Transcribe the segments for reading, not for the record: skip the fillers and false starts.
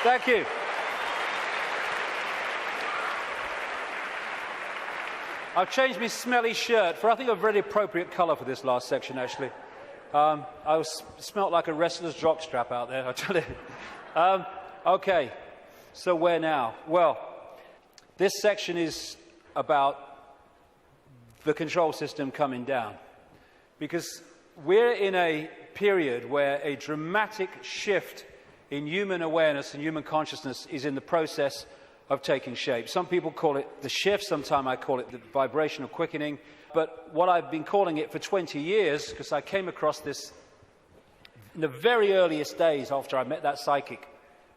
Thank you. I've changed my smelly shirt for, I think, a very appropriate colour for this last section, actually. Smelt like a wrestler's jockstrap out there, I tell you. Okay, so where now? Well, this section is about the control system coming down. Because we're in a period where a dramatic shift in human awareness and human consciousness is in the process of taking shape. Some people call it the shift, sometimes I call it the vibrational quickening, but what I've been calling it for 20 years, because I came across this in the very earliest days after I met that psychic,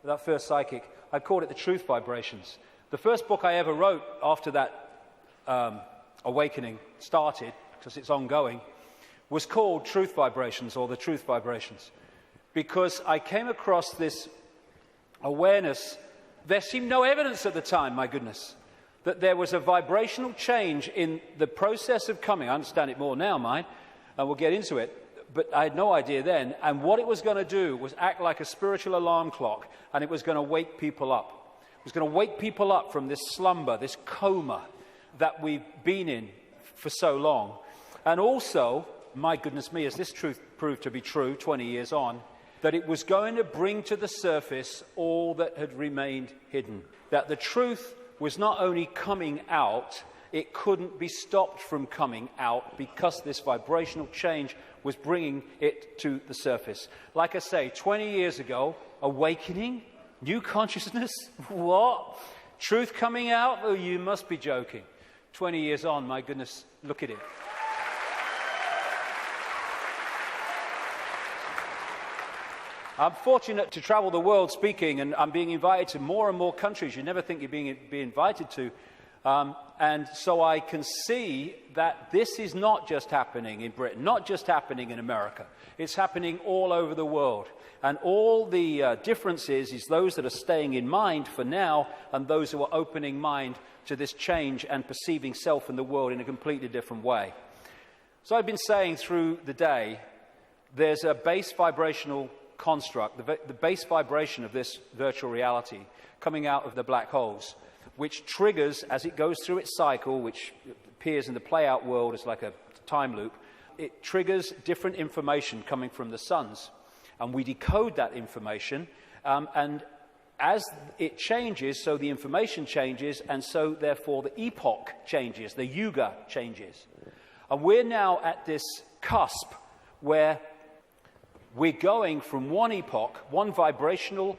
that first psychic, I called it the truth vibrations. The first book I ever wrote after that awakening started, because it's ongoing, was called Truth Vibrations, or the Truth Vibrations. Because I came across this awareness. There seemed no evidence at the time, my goodness, that there was a vibrational change in the process of coming. I understand it more now, mind, and we'll get into it, but I had no idea then. And what it was going to do was act like a spiritual alarm clock, and it was going to wake people up. It was going to wake people up from this slumber, this coma that we've been in for so long. And also, my goodness me, as this truth proved to be true 20 years on, that it was going to bring to the surface all that had remained hidden. That the truth was not only coming out, it couldn't be stopped from coming out because this vibrational change was bringing it to the surface. Like I say, 20 years ago, awakening, new consciousness, what? Truth coming out? Oh, you must be joking. 20 years on, my goodness, look at it. I'm fortunate to travel the world speaking, and I'm being invited to more and more countries you never think you're being invited to. And so I can see that this is not just happening in Britain, not just happening in America. It's happening all over the world. And all the differences is those that are staying in mind for now and those who are opening mind to this change and perceiving self and the world in a completely different way. So I've been saying through the day, there's a base vibrational construct, the base vibration of this virtual reality coming out of the black holes, which triggers, as it goes through its cycle, which appears in the play-out world as like a time loop, it triggers different information coming from the suns. And we decode that information, and as it changes, so the information changes, and so therefore the epoch changes, the yuga changes. And we're now at this cusp where we're going from one epoch, one vibrational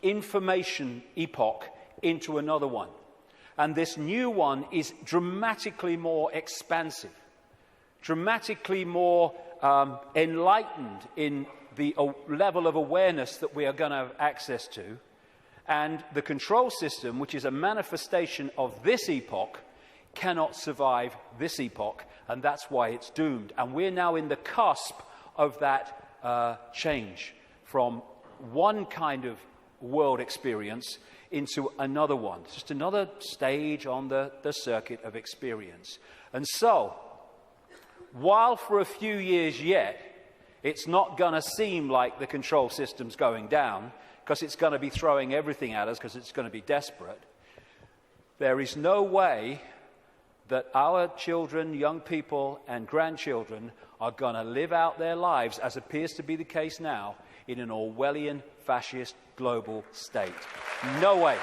information epoch, into another one. And this new one is dramatically more expansive, dramatically more enlightened in the level of awareness that we are going to have access to. And the control system, which is a manifestation of this epoch, cannot survive this epoch, and that's why it's doomed. And we're now in the cusp of that change from one kind of world experience into another one. It's just another stage on the circuit of experience. And so, while for a few years yet, it's not going to seem like the control system's going down, because it's going to be throwing everything at us, because it's going to be desperate, there is no way that our children, young people, and grandchildren are going to live out their lives, as appears to be the case now, in an Orwellian, fascist, global state. No way.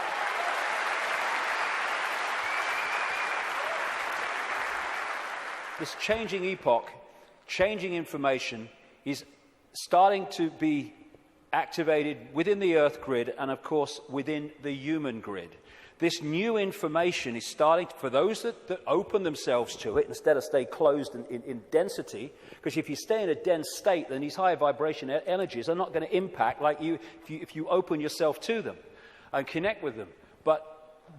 This changing epoch, changing information, is starting to be activated within the Earth grid and, of course, within the human grid. This new information is starting, for those that open themselves to it, instead of stay closed in density, because if you stay in a dense state, then these higher vibration energies are not going to impact like you if you open yourself to them and connect with them. But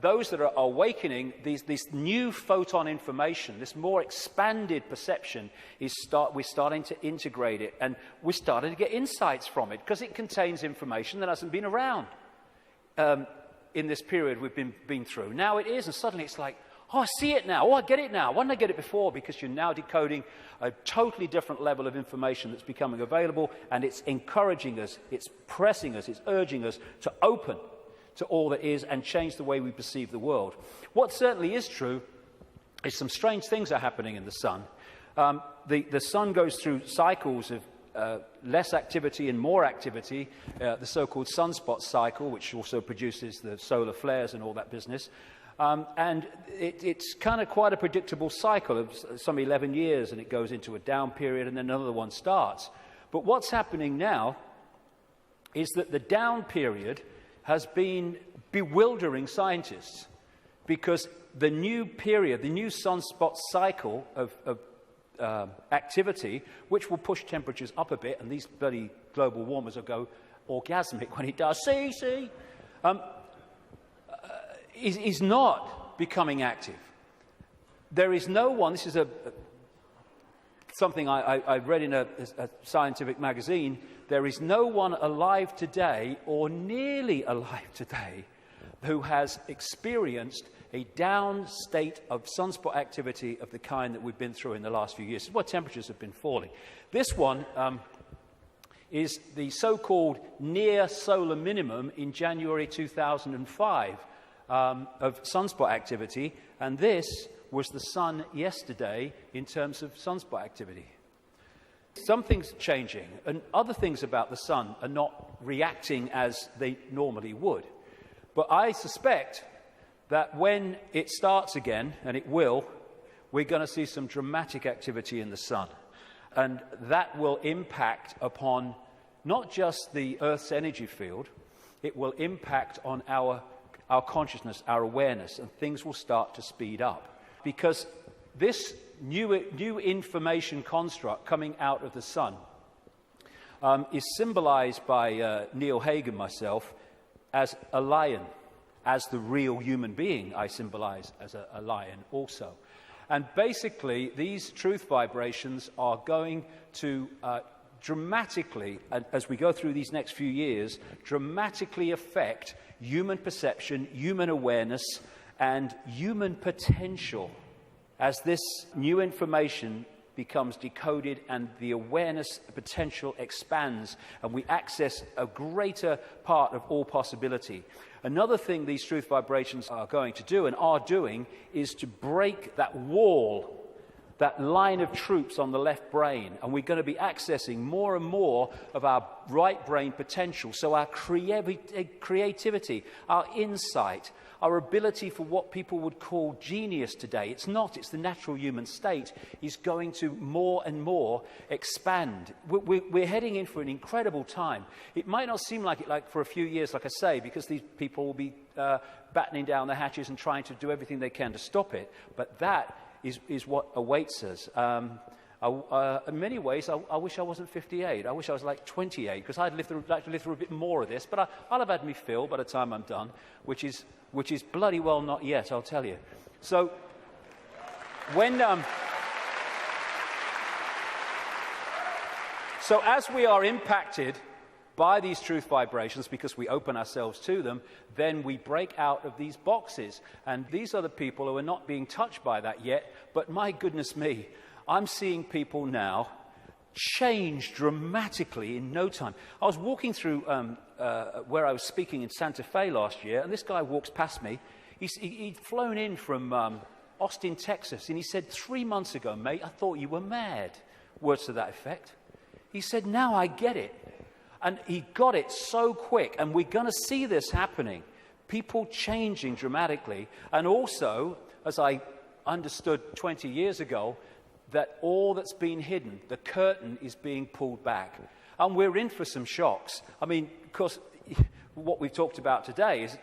those that are awakening, this new photon information, this more expanded perception, we're starting to integrate it, and we're starting to get insights from it, because it contains information that hasn't been around in this period we've been through. Now it is, and suddenly it's like, oh, I see it now. Oh, I get it now. Why didn't I get it before? Because you're now decoding a totally different level of information that's becoming available, and it's encouraging us, it's pressing us, it's urging us to open to all that is and change the way we perceive the world. What certainly is true is some strange things are happening in the sun. The sun goes through cycles of less activity and more activity, the so-called sunspot cycle, which also produces the solar flares and all that business. And it's kind of quite a predictable cycle of some 11 years, and it goes into a down period, and then another one starts. But what's happening now is that the down period has been bewildering scientists, because the new period, the new sunspot cycle of activity, which will push temperatures up a bit, and these bloody global warmers will go orgasmic when it does, is not becoming active. There is no one, this is something I read in a scientific magazine, there is no one alive today, or nearly alive today, who has experienced a down state of sunspot activity of the kind that we've been through in the last few years. This is where temperatures have been falling. This one is the so-called near solar minimum in January 2005 of sunspot activity, and this was the sun yesterday in terms of sunspot activity. Something's changing, and other things about the sun are not reacting as they normally would. But I suspect that when it starts again, and it will, we're going to see some dramatic activity in the sun. And that will impact upon not just the Earth's energy field, it will impact on our consciousness, our awareness, and things will start to speed up. Because this new information construct coming out of the sun is symbolized by Neil Haig and myself as a lion, as the real human being I symbolize as a lion also. And basically, these truth vibrations are going to dramatically, as we go through these next few years, dramatically affect human perception, human awareness, and human potential as this new information becomes decoded and the awareness potential expands and we access a greater part of all possibility. Another thing these truth vibrations are going to do and are doing is to break that wall, that line of troops on the left brain, and we're going to be accessing more and more of our right brain potential. So our creativity, our insight, our ability for what people would call genius today, it's not, it's the natural human state, is going to more and more expand. We're heading in for an incredible time. It might not seem like it like for a few years, like I say, because these people will be battening down the hatches and trying to do everything they can to stop it, but that is what awaits us. In many ways, I wish I wasn't 58. I wish I was like 28, because I'd like to live through a bit more of this. But I'll have had me fill by the time I'm done, which is bloody well not yet, I'll tell you. So when so as we are impacted by these truth vibrations, because we open ourselves to them, then we break out of these boxes. And these are the people who are not being touched by that yet. But my goodness me, I'm seeing people now change dramatically in no time. I was walking through where I was speaking in Santa Fe last year, and this guy walks past me. He'd flown in from Austin, Texas, and he said, 3 months ago, mate, I thought you were mad. Words to that effect. He said, now I get it. And he got it so quick, and we're going to see this happening. People changing dramatically, and also, as I understood 20 years ago, that all that's been hidden, the curtain is being pulled back. And we're in for some shocks. I mean, of course, what we've talked about today is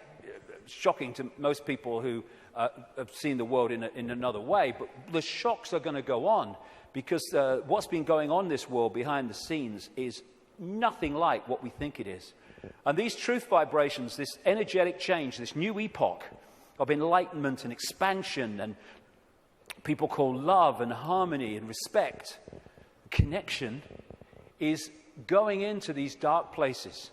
shocking to most people who have seen the world in another way, but the shocks are going to go on, because what's been going on in this world behind the scenes is nothing like what we think it is. And these truth vibrations, this energetic change, this new epoch of enlightenment and expansion, and people call love and harmony and respect, connection, is going into these dark places,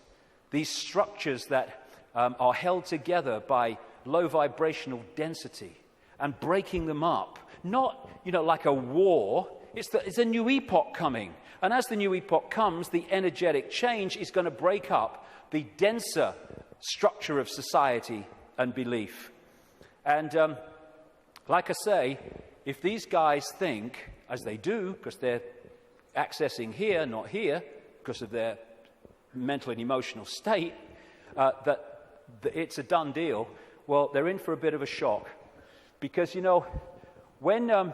these structures that are held together by low vibrational density, and breaking them up. Not, like a war. It's a new epoch coming. And as the new epoch comes, the energetic change is going to break up the denser structure of society and belief. And like I say, if these guys think, as they do, because they're accessing here, not here, because of their mental and emotional state, that it's a done deal, well, they're in for a bit of a shock. Because, when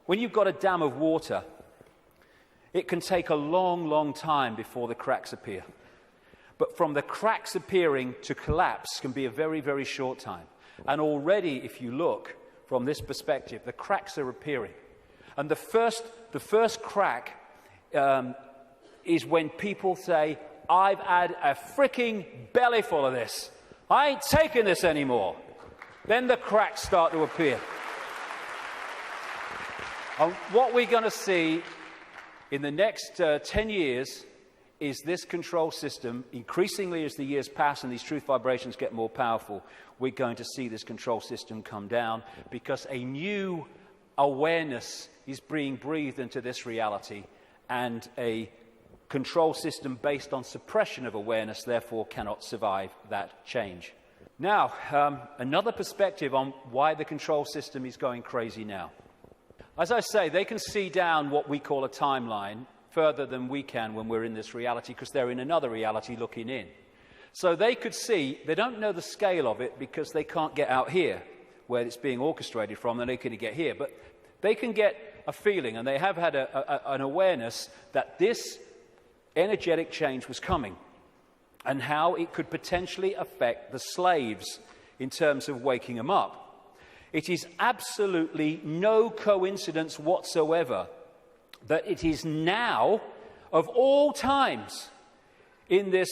you've got a dam of water, it can take a long, long time before the cracks appear. But from the cracks appearing to collapse can be a very, very short time. And already, if you look from this perspective, the cracks are appearing. And the first crack is when people say, I've had a freaking belly full of this. I ain't taking this anymore. Then the cracks start to appear. And what we're going to see in the next 10 years is this control system, increasingly as the years pass and these truth vibrations get more powerful, we're going to see this control system come down, because a new awareness is being breathed into this reality, and a control system based on suppression of awareness therefore cannot survive that change. Now, another perspective on why the control system is going crazy now. As I say, they can see down what we call a timeline further than we can when we're in this reality, because they're in another reality looking in. So they could see, they don't know the scale of it because they can't get out here where it's being orchestrated from, and they can get here. But they can get a feeling, and they have had an awareness that this energetic change was coming, and how it could potentially affect the slaves in terms of waking them up. It is absolutely no coincidence whatsoever that it is now, of all times, in this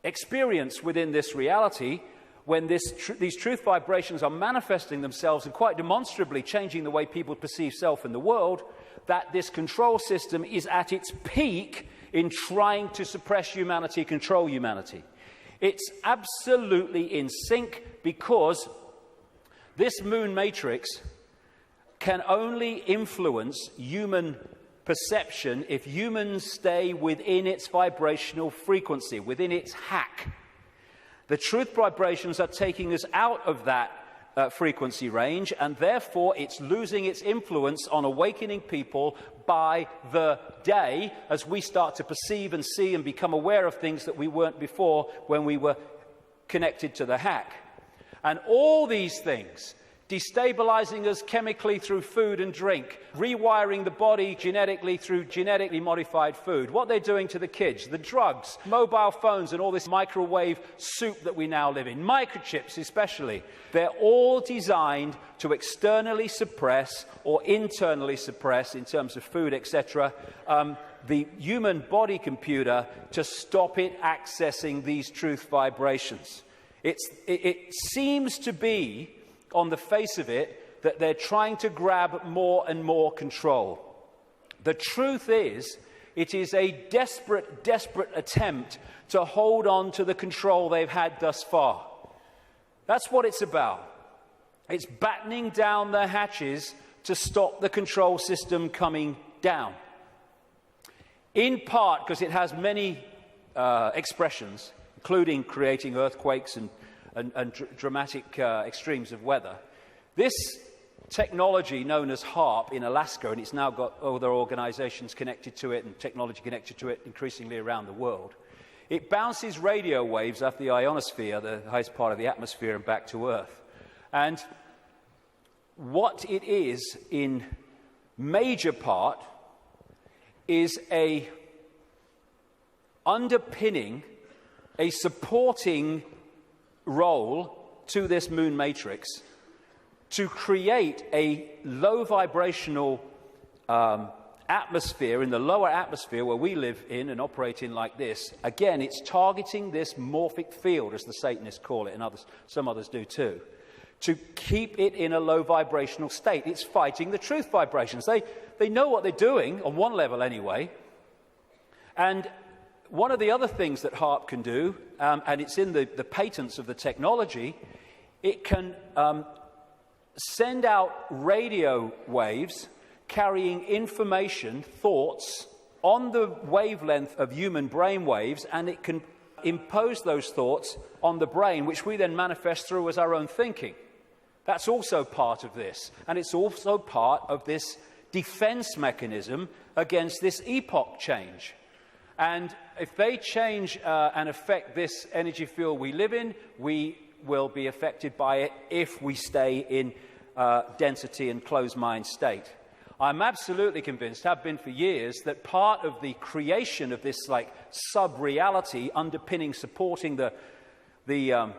experience within this reality, when these truth vibrations are manifesting themselves and quite demonstrably changing the way people perceive self in the world, that this control system is at its peak in trying to suppress humanity, control humanity. It's absolutely in sync, because this moon matrix can only influence human perception if humans stay within its vibrational frequency, within its hack. The truth vibrations are taking us out of that frequency range, and therefore it's losing its influence on awakening people by the day, as we start to perceive and see and become aware of things that we weren't before when we were connected to the hack. And all these things, destabilizing us chemically through food and drink, rewiring the body genetically through genetically modified food, what they're doing to the kids, the drugs, mobile phones, and all this microwave soup that we now live in, microchips especially, they're all designed to externally suppress or internally suppress, in terms of food, etc., the human body computer, to stop it accessing these truth vibrations. It seems to be, on the face of it, that they're trying to grab more and more control. The truth is, it is a desperate, desperate attempt to hold on to the control they've had thus far. That's what it's about. It's battening down the hatches to stop the control system coming down. In part because it has many expressions, including creating earthquakes and dramatic extremes of weather. This technology, known as HAARP in Alaska, and it's now got other organizations connected to it and technology connected to it increasingly around the world, it bounces radio waves off the ionosphere, the highest part of the atmosphere, and back to Earth. And what it is, in major part, is a underpinning, a supporting role to this moon matrix to create a low vibrational atmosphere in the lower atmosphere where we live in and operate in like this. Again, it's targeting this morphic field, as the Satanists call it, and some others do too, to keep it in a low vibrational state. It's fighting the truth vibrations. They know what they're doing, on one level anyway. And one of the other things that HAARP can do, and it's in the patents of the technology, it can send out radio waves carrying information, thoughts, on the wavelength of human brain waves, and it can impose those thoughts on the brain, which we then manifest through as our own thinking. That's also part of this, and it's also part of this defense mechanism against this epoch change. And if they change and affect this energy field we live in, we will be affected by it if we stay in density and closed mind state. I'm absolutely convinced, have been for years, that part of the creation of this like sub-reality underpinning, supporting the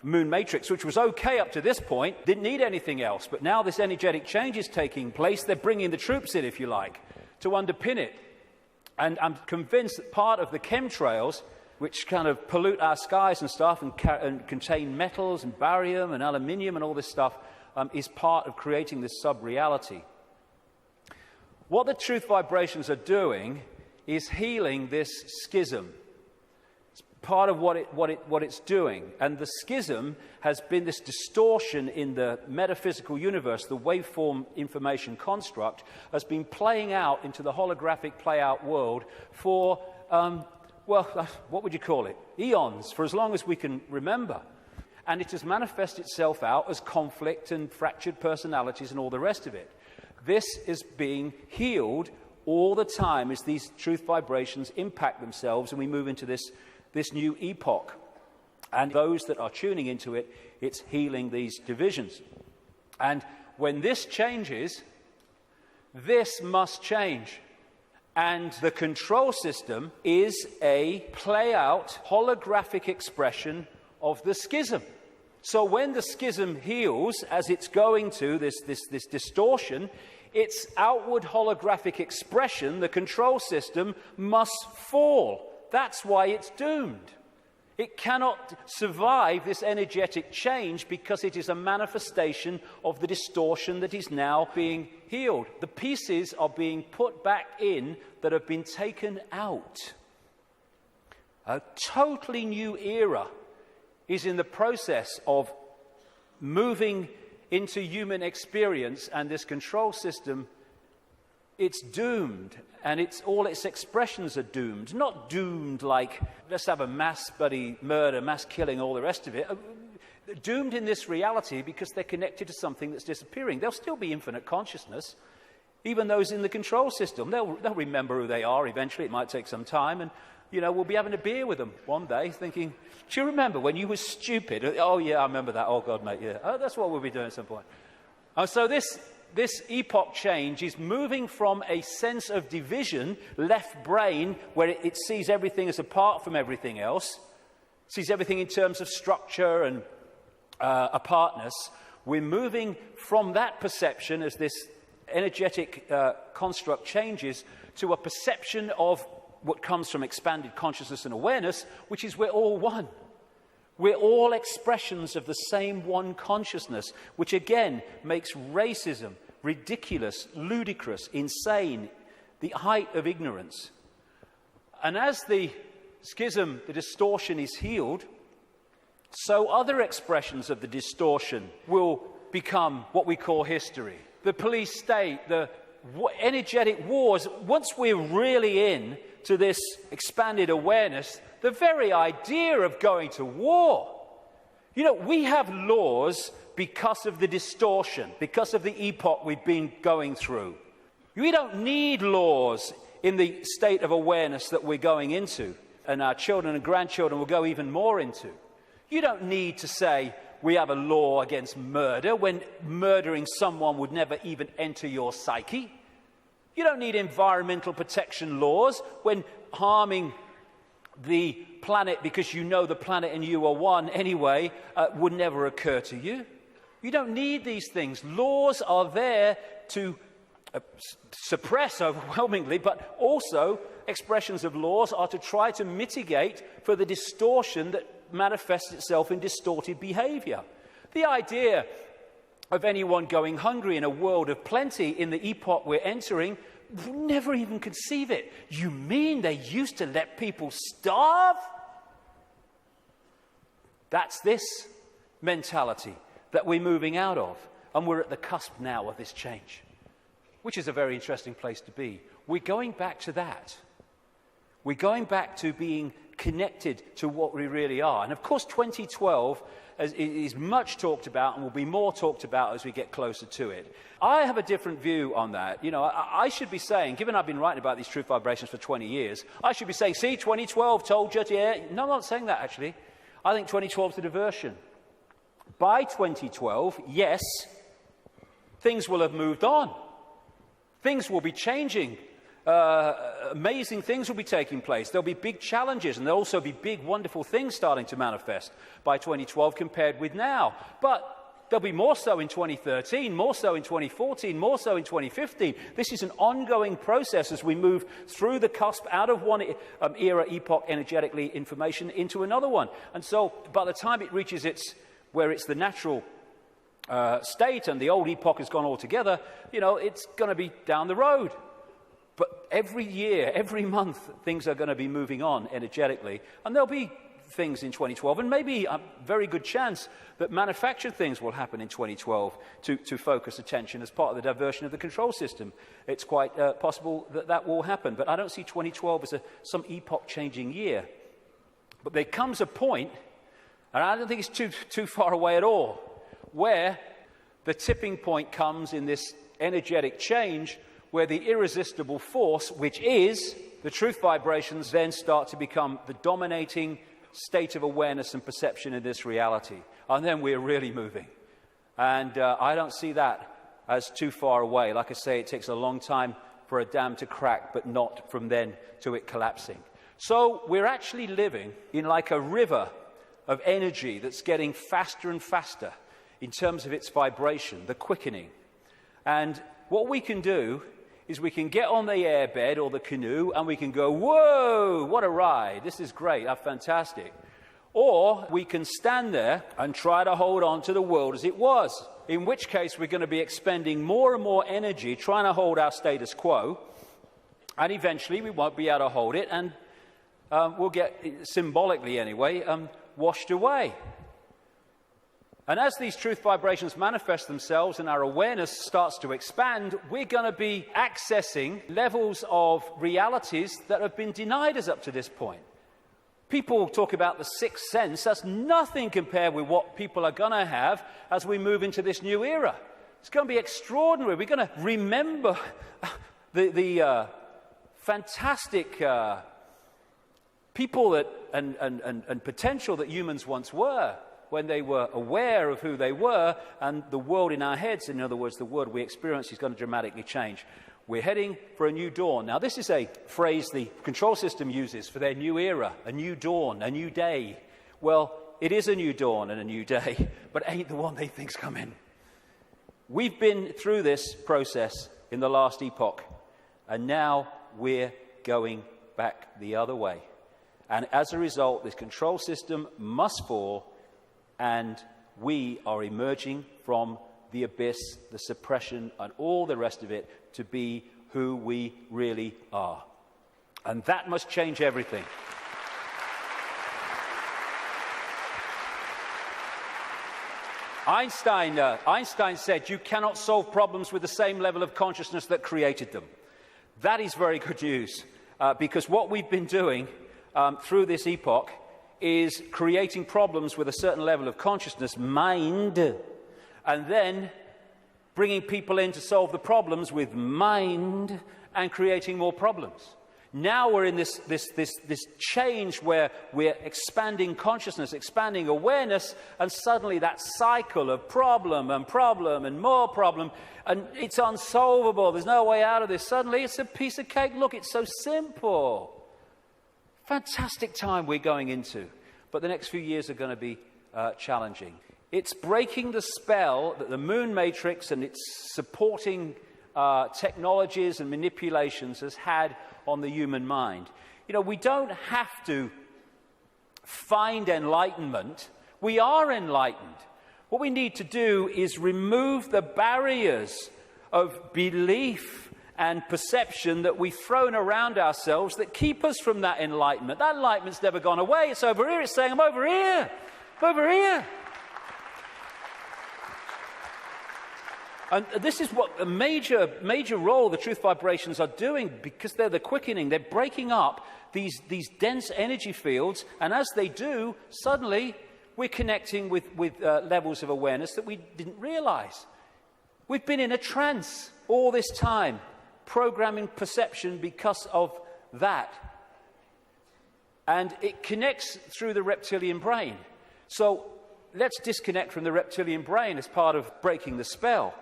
moon matrix, which was okay up to this point, didn't need anything else. But now this energetic change is taking place. They're bringing the troops in, if you like, to underpin it. And I'm convinced that part of the chemtrails, which kind of pollute our skies and stuff and contain metals and barium and aluminium and all this stuff, is part of creating this sub-reality. What the truth vibrations are doing is healing this schism. It's part of what it's doing. And the schism has been this distortion in the metaphysical universe, the waveform information construct, has been playing out into the holographic play-out world for, what would you call it? Eons, for as long as we can remember. And it has manifested itself out as conflict and fractured personalities and all the rest of it. This is being healed all the time as these truth vibrations impact themselves and we move into this new epoch. And those that are tuning into it, it's healing these divisions. And when this changes, this must change. And the control system is a play-out holographic expression of the schism. So when the schism heals, as it's going to, this distortion, its outward holographic expression, the control system, must fall. That's why it's doomed. It cannot survive this energetic change because it is a manifestation of the distortion that is now being healed. The pieces are being put back in that have been taken out. A totally new era is in the process of moving into human experience, and this control system, it's doomed, and all its expressions are doomed. Not doomed like, let's have a mass bloody murder, mass killing, all the rest of it. Doomed in this reality because they're connected to something that's disappearing. There'll still be infinite consciousness, even those in the control system. They'll remember who they are eventually. It might take some time, and we'll be having a beer with them one day thinking, do you remember when you were stupid? Oh, yeah, I remember that. Oh, God, mate, yeah. Oh, that's what we'll be doing at some point. So this epoch change is moving from a sense of division, left brain, where it sees everything as apart from everything else, sees everything in terms of structure and apartness. We're moving from that perception as this energetic construct changes to a perception of what comes from expanded consciousness and awareness, which is we're all one. We're all expressions of the same one consciousness, which again makes racism ridiculous, ludicrous, insane, the height of ignorance. And as the schism, the distortion is healed, so other expressions of the distortion will become what we call history. The police state, the energetic wars, once we're really in to this expanded awareness, the very idea of going to war. We have laws because of the distortion, because of the epoch we've been going through. We don't need laws in the state of awareness that we're going into, and our children and grandchildren will go even more into. You don't need to say we have a law against murder when murdering someone would never even enter your psyche. You don't need environmental protection laws when harming the planet because you know the planet and you are one anyway would never occur to you. You don't need these things. Laws are there to suppress overwhelmingly, but also expressions of laws are to try to mitigate for the distortion that manifests itself in distorted behavior. The idea of anyone going hungry in a world of plenty in the epoch we're entering. We never even conceive it. You mean they used to let people starve? That's this mentality that we're moving out of. And we're at the cusp now of this change, which is a very interesting place to be. We're going back to that. We're going back to being connected to what we really are. And of course, 2012 is much talked about and will be more talked about as we get closer to it. I have a different view on that. You know, I should be saying, given I've been writing about these truth vibrations for 20 years, I should be saying, see, 2012 told you, yeah. No, I'm not saying that, actually. I think 2012 is a diversion. By 2012, yes, things will have moved on. Things will be changing. Amazing things will be taking place. There'll be big challenges, and there'll also be big, wonderful things starting to manifest by 2012 compared with now. But there'll be more so in 2013, more so in 2014, more so in 2015. This is an ongoing process as we move through the cusp out of one era, epoch, energetically, information, into another one. And so by the time it reaches where it's the natural state and the old epoch has gone altogether, you know, it's going to be down the road. But every year, every month, things are going to be moving on energetically. And there'll be things in 2012, and maybe a very good chance that manufactured things will happen in 2012 to focus attention as part of the diversion of the control system. It's quite possible that that will happen. But I don't see 2012 as some epoch-changing year. But there comes a point, and I don't think it's too far away at all, where the tipping point comes in this energetic change, where the irresistible force, which is the truth vibrations, then start to become the dominating state of awareness and perception in this reality. And then we're really moving. And I don't see that as too far away. Like I say, it takes a long time for a dam to crack, but not from then to it collapsing. So we're actually living in like a river of energy that's getting faster and faster in terms of its vibration, the quickening. And what we can do is we can get on the airbed or the canoe and we can go, whoa, what a ride, this is great, that's fantastic. Or we can stand there and try to hold on to the world as it was, in which case we're going to be expending more and more energy trying to hold our status quo, and eventually we won't be able to hold it, and we'll get, symbolically anyway, washed away. And as these truth vibrations manifest themselves and our awareness starts to expand, we're going to be accessing levels of realities that have been denied us up to this point. People talk about the sixth sense. That's nothing compared with what people are going to have as we move into this new era. It's going to be extraordinary. We're going to remember the fantastic people that and potential that humans once were, when they were aware of who they were, and the world in our heads, in other words, the world we experience, is going to dramatically change. We're heading for a new dawn. Now, this is a phrase the control system uses for their new era, a new dawn, a new day. Well, it is a new dawn and a new day, but ain't the one they think's coming. We've been through this process in the last epoch, and now we're going back the other way. And as a result, this control system must fall, and we are emerging from the abyss, the suppression, and all the rest of it to be who we really are. And that must change everything. Einstein said, you cannot solve problems with the same level of consciousness that created them. That is very good news, because what we've been doing through this epoch is creating problems with a certain level of consciousness, mind, and then bringing people in to solve the problems with mind and creating more problems. Now we're in this change where we're expanding consciousness, expanding awareness, and suddenly that cycle of problem and more problem, and it's unsolvable. There's no way out of this. Suddenly it's a piece of cake. Look, it's so simple. Fantastic time we're going into, but the next few years are going to be challenging. It's breaking the spell that the moon matrix and its supporting technologies and manipulations has had on the human mind. You know, we don't have to find enlightenment. We are enlightened. What we need to do is remove the barriers of belief and perception that we've thrown around ourselves that keep us from that enlightenment. That enlightenment's never gone away. It's over here. It's saying, I'm over here. I'm over here. And this is what a major role the truth vibrations are doing, because they're the quickening. They're breaking up these dense energy fields. And as they do, suddenly we're connecting with levels of awareness that we didn't realize. We've been in a trance all this time, programming perception because of that. And it connects through the reptilian brain. So let's disconnect from the reptilian brain as part of breaking the spell.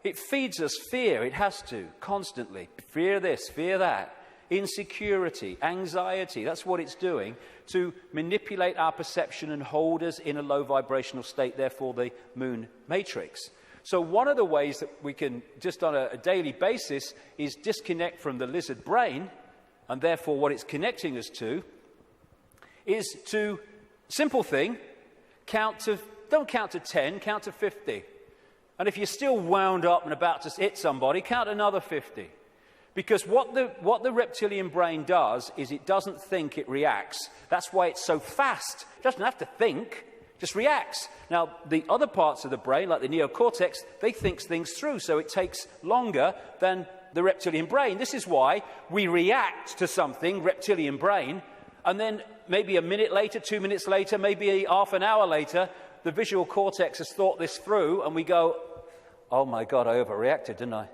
It feeds us fear. It has to, constantly. Fear this, fear that. Insecurity, anxiety. That's what it's doing to manipulate our perception and hold us in a low vibrational state, therefore the moon matrix. So one of the ways that we can, just on a daily basis, is disconnect from the lizard brain, and therefore what it's connecting us to, is to, simple thing, don't count to 10, count to 50. And if you're still wound up and about to hit somebody, count another 50. Because what the reptilian brain does is it doesn't think, it reacts. That's why it's so fast. It doesn't have to think, it just reacts. Now, the other parts of the brain, like the neocortex, they think things through, so it takes longer than the reptilian brain. This is why we react to something, reptilian brain, and then maybe a minute later, 2 minutes later, maybe half an hour later, the visual cortex has thought this through, and we go, oh my God, I overreacted, didn't I?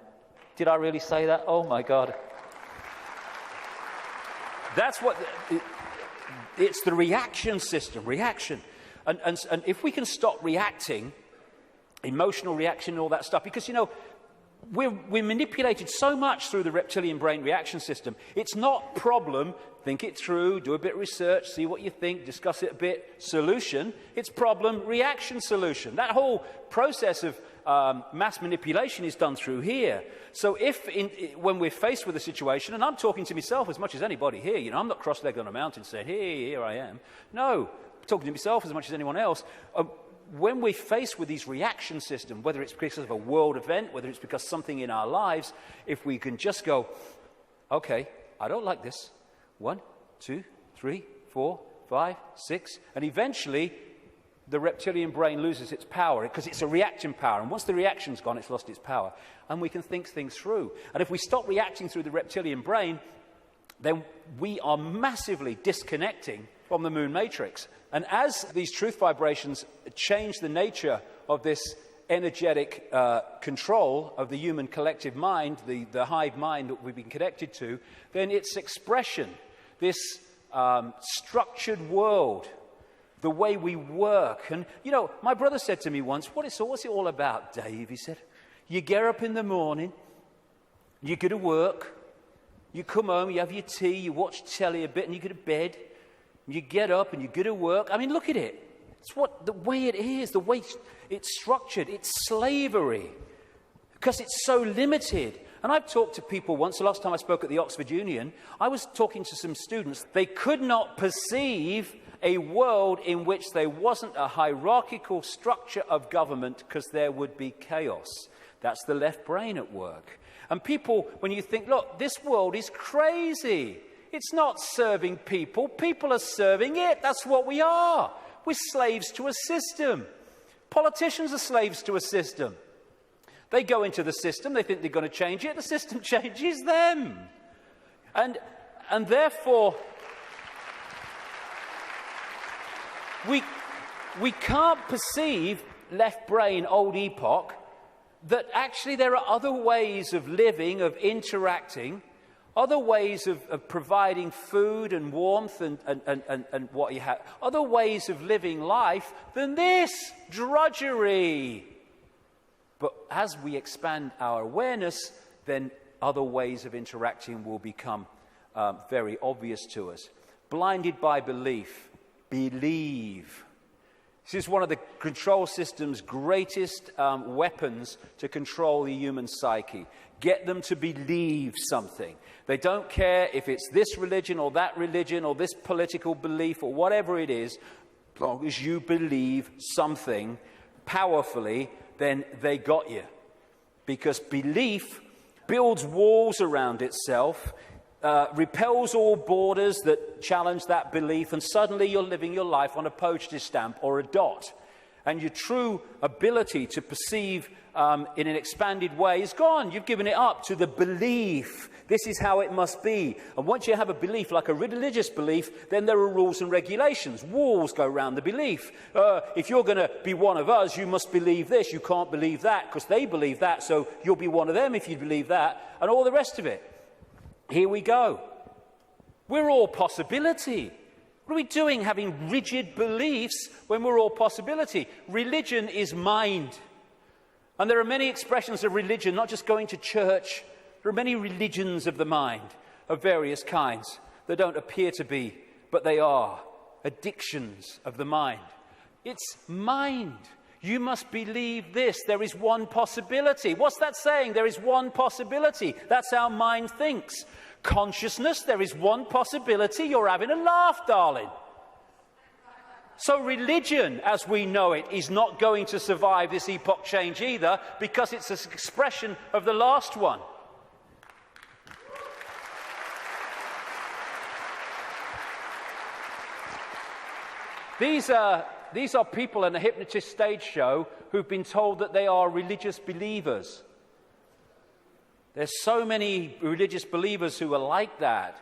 Did I really say that? Oh my God. That's what, it's the reaction system, reaction. And if we can stop reacting, emotional reaction and all that stuff, because, you know, we're manipulated so much through the reptilian brain reaction system. It's not problem, think it through, do a bit of research, see what you think, discuss it a bit, solution. It's problem, reaction, solution. That whole process of mass manipulation is done through here. So when we're faced with a situation, and I'm talking to myself as much as anybody here, you know, I'm not cross-legged on a mountain saying, hey, here I am. No, I'm talking to myself as much as anyone else. When we're faced with these reaction systems, whether it's because of a world event, whether it's because something in our lives, if we can just go, okay, I don't like this. 1, 2, 3, 4, 5, 6, and eventually the reptilian brain loses its power because it's a reaction power. And once the reaction's gone, it's lost its power. And we can think things through. And if we stop reacting through the reptilian brain, then we are massively disconnecting from the moon matrix. And as these truth vibrations change the nature of this energetic control of the human collective mind, the hive mind that we've been connected to, then its expression, this structured world, the way we work. And, you know, my brother said to me once, what's it all about, Dave? He said, you get up in the morning, you go to work, you come home, you have your tea, you watch telly a bit, and you go to bed. You get up and you go to work. I mean, look at it. It's the way it is, the way it's structured. It's slavery because it's so limited. And I've talked to people once. The last time I spoke at the Oxford Union, I was talking to some students. They could not perceive a world in which there wasn't a hierarchical structure of government because there would be chaos. That's the left brain at work. And people, when you think, look, this world is crazy. It's not serving people. People are serving it. That's what we are. We're slaves to a system. Politicians are slaves to a system. They go into the system. They think they're going to change it. The system changes them. And therefore, we can't perceive left brain, old epoch, that actually there are other ways of living, of interacting, other ways of providing food and warmth and what you have, other ways of living life than this drudgery. But as we expand our awareness, then other ways of interacting will become very obvious to us. Blinded by belief, believe. This is one of the control system's greatest weapons to control the human psyche. Get them to believe something. They don't care if it's this religion or this political belief or whatever it is, as long as you believe something, powerfully, then they got you. Because belief builds walls around itself, repels all borders that challenge that belief, and suddenly you're living your life on a postage stamp or a dot. And your true ability to perceive in an expanded way is gone. You've given it up to the belief. This is how it must be. And once you have a belief, like a religious belief, then there are rules and regulations. Walls go around the belief. If you're going to be one of us, you must believe this. You can't believe that because they believe that, so you'll be one of them if you believe that, and all the rest of it. Here we go. We're all possibility. What are we doing having rigid beliefs when we're all possibility? Religion is mind. And there are many expressions of religion, not just going to church. There are many religions of the mind of various kinds that don't appear to be, but they are addictions of the mind. It's mind. You must believe this. There is one possibility. What's that saying? There is one possibility. That's how mind thinks. Consciousness, there is one possibility. You're having a laugh, darling. So religion, as we know it, is not going to survive this epoch change either, because it's an expression of the last one. These are people in a hypnotist stage show who've been told that they are religious believers. There's so many religious believers who are like that.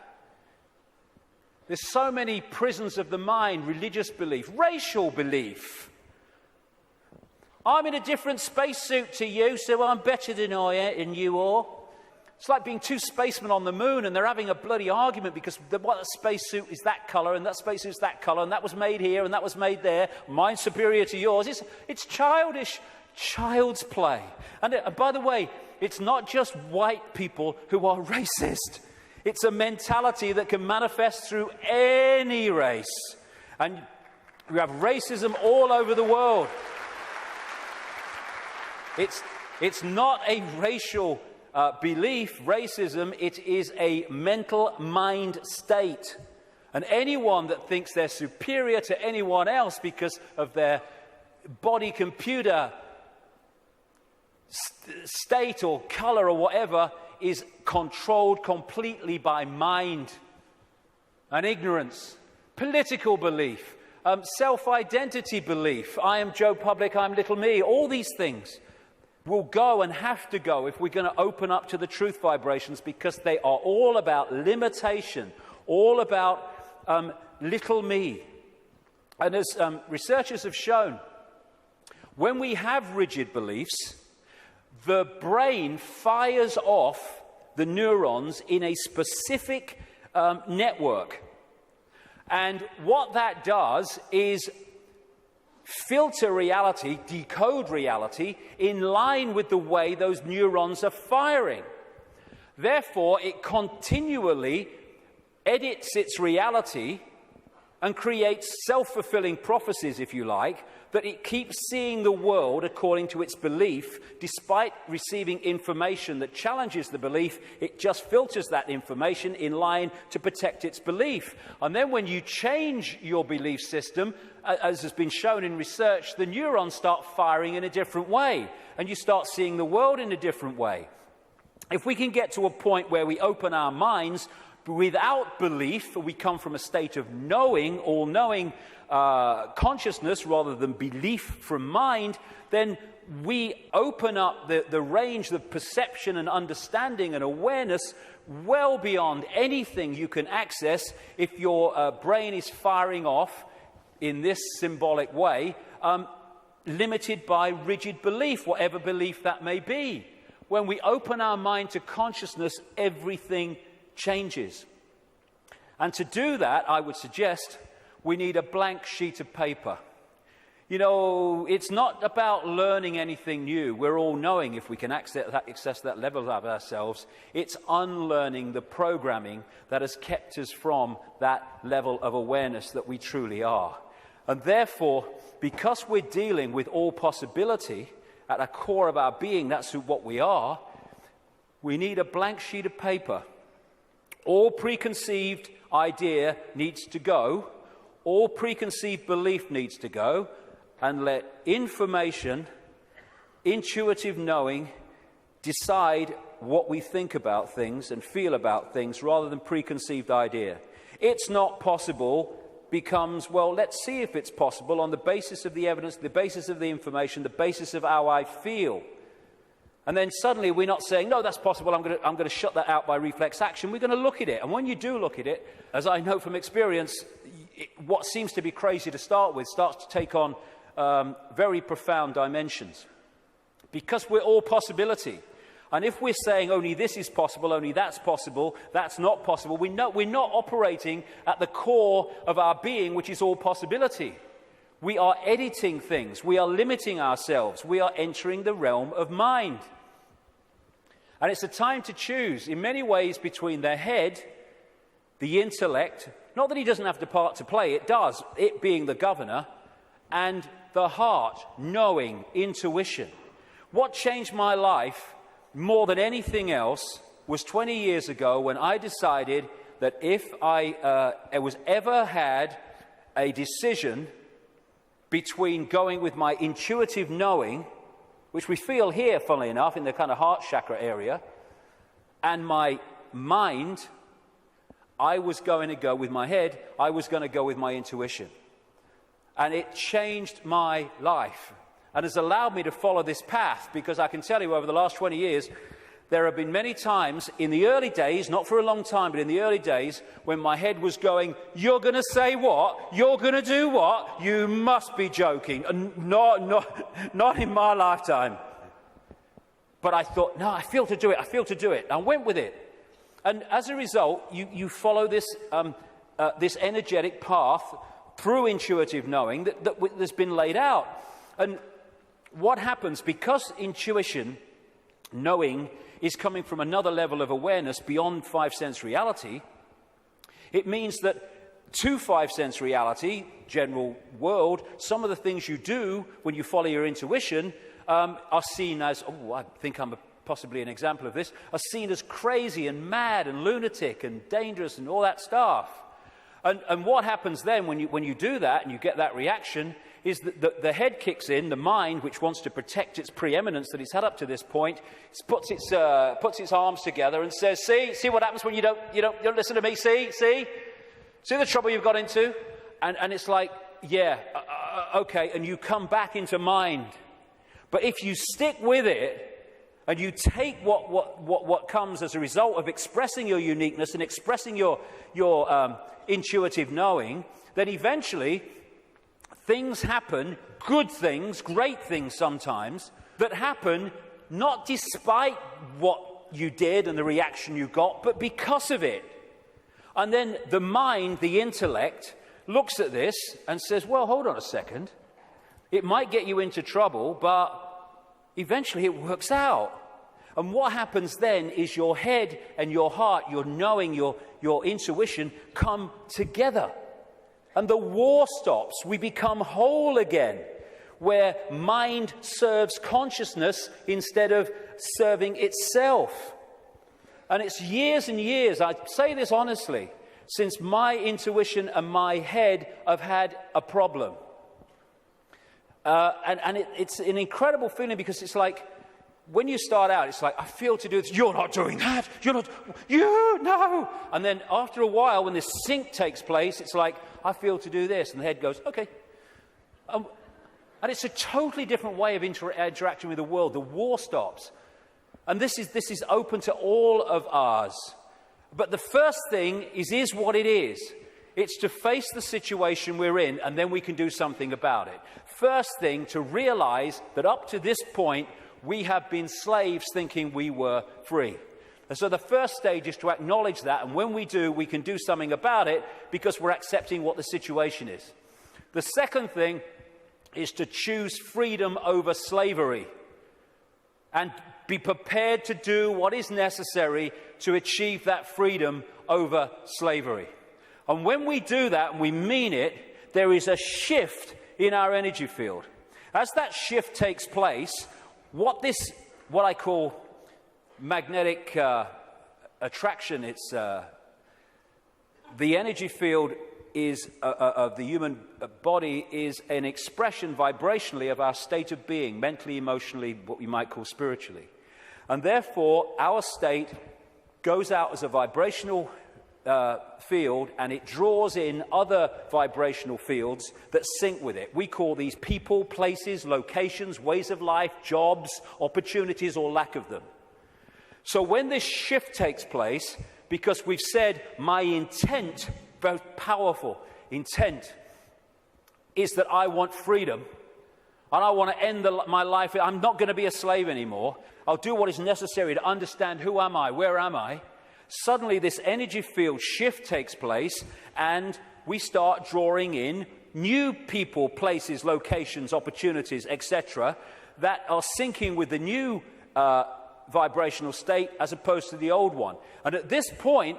There's so many prisons of the mind, religious belief, racial belief. I'm in a different spacesuit to you, so I'm better than you all. It's like being two spacemen on the moon and they're having a bloody argument because what spacesuit is that colour and that spacesuit is that colour and that was made here and that was made there. Mine's superior to yours. It's childish, child's play. And by the way, it's not just white people who are racist. It's a mentality that can manifest through any race. And we have racism all over the world. It's not a racial belief, racism. It is a mental mind state. And anyone that thinks they're superior to anyone else because of their body computer state or color or whatever is controlled completely by mind and ignorance, political belief, self-identity belief. I am Joe Public, I'm little me. All these things will go and have to go if we're going to open up to the truth vibrations, because they are all about limitation, all about little me. And as researchers have shown, when we have rigid beliefs, the brain fires off the neurons in a specific network. And what that does is filter reality, decode reality, in line with the way those neurons are firing. Therefore, it continually edits its reality and creates self-fulfilling prophecies, if you like, that it keeps seeing the world according to its belief. Despite receiving information that challenges the belief, it just filters that information in line to protect its belief. And then when you change your belief system, as has been shown in research, the neurons start firing in a different way, and you start seeing the world in a different way. If we can get to a point where we open our minds without belief, we come from a state of knowing, all-knowing consciousness rather than belief from mind, then we open up the range of perception and understanding and awareness well beyond anything you can access if your brain is firing off in this symbolic way, limited by rigid belief, whatever belief that may be. When we open our mind to consciousness, everything changes. And to do that, I would suggest we need a blank sheet of paper. You know, it's not about learning anything new. We're all knowing if we can access that level of ourselves. It's unlearning the programming that has kept us from that level of awareness that we truly are. And therefore, because we're dealing with all possibility at the core of our being, that's what we are, we need a blank sheet of paper. All preconceived idea needs to go. All preconceived belief needs to go. and let information, intuitive knowing, decide what we think about things and feel about things rather than preconceived idea. It's not possible becomes, well, let's see if it's possible on the basis of the evidence, the basis of the information, the basis of how I feel. And then suddenly we're not saying, no, that's possible, I'm going to shut that out by reflex action. We're going to look at it. And when you do look at it, as I know from experience, what seems to be crazy to start with starts to take on very profound dimensions. Because we're all possibility. And if we're saying only this is possible, only that's not possible, we're not operating at the core of our being, which is all possibility. We are editing things. We are limiting ourselves. We are entering the realm of mind. And it's a time to choose, in many ways, between the head, the intellect, not that he doesn't have the part to play, it does, it being the governor, and the heart, knowing, intuition. What changed my life more than anything else was 20 years ago when I decided that if I was ever had a decision between going with my intuitive knowing, which we feel here, funnily enough, in the kind of heart chakra area, and my mind, I was going to go with my head, I was going to go with my intuition. And it changed my life and has allowed me to follow this path, because I can tell you over the last 20 years, there have been many times in the early days, not for a long time, but in the early days, when my head was going, you're going to say what? You're going to do what? You must be joking. Not in my lifetime. But I thought, no, I feel to do it. I went with it. And as a result, you follow this, this energetic path through intuitive knowing that's been laid out. And what happens, because intuition, knowing, is coming from another level of awareness beyond five-sense reality, it means that to five-sense reality, general world, some of the things you do when you follow your intuition are seen as, I think I'm possibly an example of this, are seen as crazy and mad and lunatic and dangerous and all that stuff. And what happens then when you do that and you get that reaction is that the head kicks in, the mind, which wants to protect its preeminence that it's had up to this point, puts its arms together and says, see what happens when you don't listen to me, see the trouble you've got into? And it's like, okay, and you come back into mind. But if you stick with it, and you take what comes as a result of expressing your uniqueness and expressing your intuitive knowing, then eventually things happen, good things, great things sometimes, that happen not despite what you did and the reaction you got, but because of it. And then the mind, the intellect, looks at this and says, well, hold on a second. It might get you into trouble, but eventually it works out. And what happens then is your head and your heart, your knowing, your intuition come together. And the war stops. We become whole again, where mind serves consciousness instead of serving itself. And it's years and years, I say this honestly, since my intuition and my head have had a problem. It's an incredible feeling, because it's like, when you start out, it's like, I feel to do this. You're not doing that. No. And then after a while, when this sync takes place, it's like, I feel to do this. And the head goes, okay. And it's a totally different way of interacting with the world. The war stops. And this is open to all of ours. But the first thing is what it is. It's to face the situation we're in, and then we can do something about it. First thing, to realize that up to this point, we have been slaves thinking we were free. And so the first stage is to acknowledge that, and when we do, we can do something about it because we're accepting what the situation is. The second thing is to choose freedom over slavery and be prepared to do what is necessary to achieve that freedom over slavery. And when we do that and we mean it, there is a shift in our energy field. As that shift takes place, what I call magnetic attraction, it's the energy field of the human body is an expression vibrationally of our state of being, mentally, emotionally, what we might call spiritually. And therefore, our state goes out as a vibrational field, and it draws in other vibrational fields that sync with it. We call these people, places, locations, ways of life, jobs, opportunities, or lack of them. So when this shift takes place, because we've said my intent, very powerful intent, is that I want freedom, and I want to end my life. I'm not going to be a slave anymore. I'll do what is necessary to understand who am I, where am I. Suddenly this energy field shift takes place, and we start drawing in new people, places, locations, opportunities, etc., that are syncing with the new vibrational state as opposed to the old one. And at this point,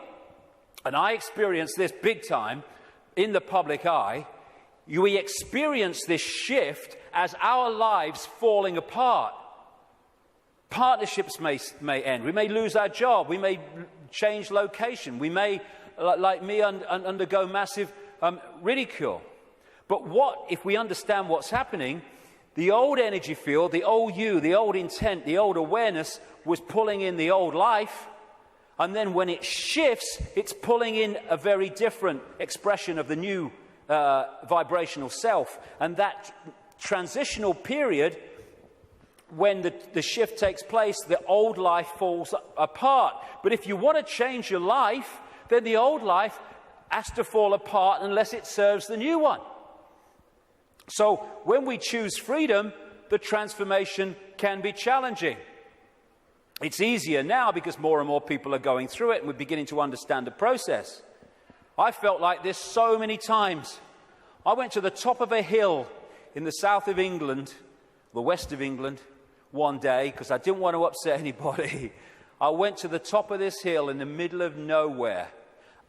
and I experienced this big time in the public eye, we experience this shift as our lives falling apart. Partnerships may end. We may lose our job. We may change location. We may, like me, undergo massive ridicule. But what if we understand what's happening? The old energy field, the old you, the old intent, the old awareness was pulling in the old life. And then when it shifts, it's pulling in a very different expression of the new vibrational self. And that transitional period, when the shift takes place, the old life falls apart. But if you want to change your life, then the old life has to fall apart unless it serves the new one. So when we choose freedom, the transformation can be challenging. It's easier now because more and more people are going through it and we're beginning to understand the process. I felt like this so many times. I went to the top of a hill in the south of England, the west of England, one day because I didn't want to upset anybody. I went to the top of this hill in the middle of nowhere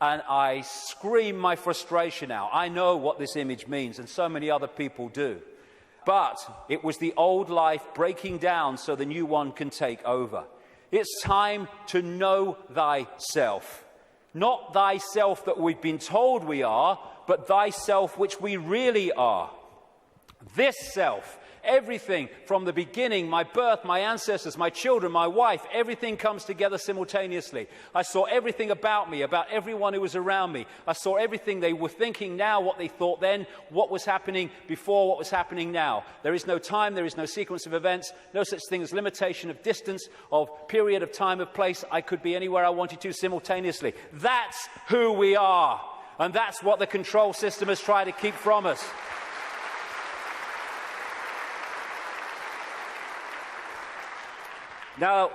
and I screamed my frustration out. I know what this image means, and so many other people do. But it was the old life breaking down so the new one can take over. It's time to know thyself. Not thyself that we've been told we are, but thyself which we really are. This self, everything from the beginning, my birth, my ancestors, my children, my wife, everything comes together simultaneously. I saw everything about me, about everyone who was around me. I saw everything they were thinking now, what they thought then, what was happening before, what was happening now. There is no time, there is no sequence of events, no such thing as limitation of distance, of period of time, of place. I could be anywhere I wanted to simultaneously. That's who we are. And that's what the control system has tried to keep from us. Now,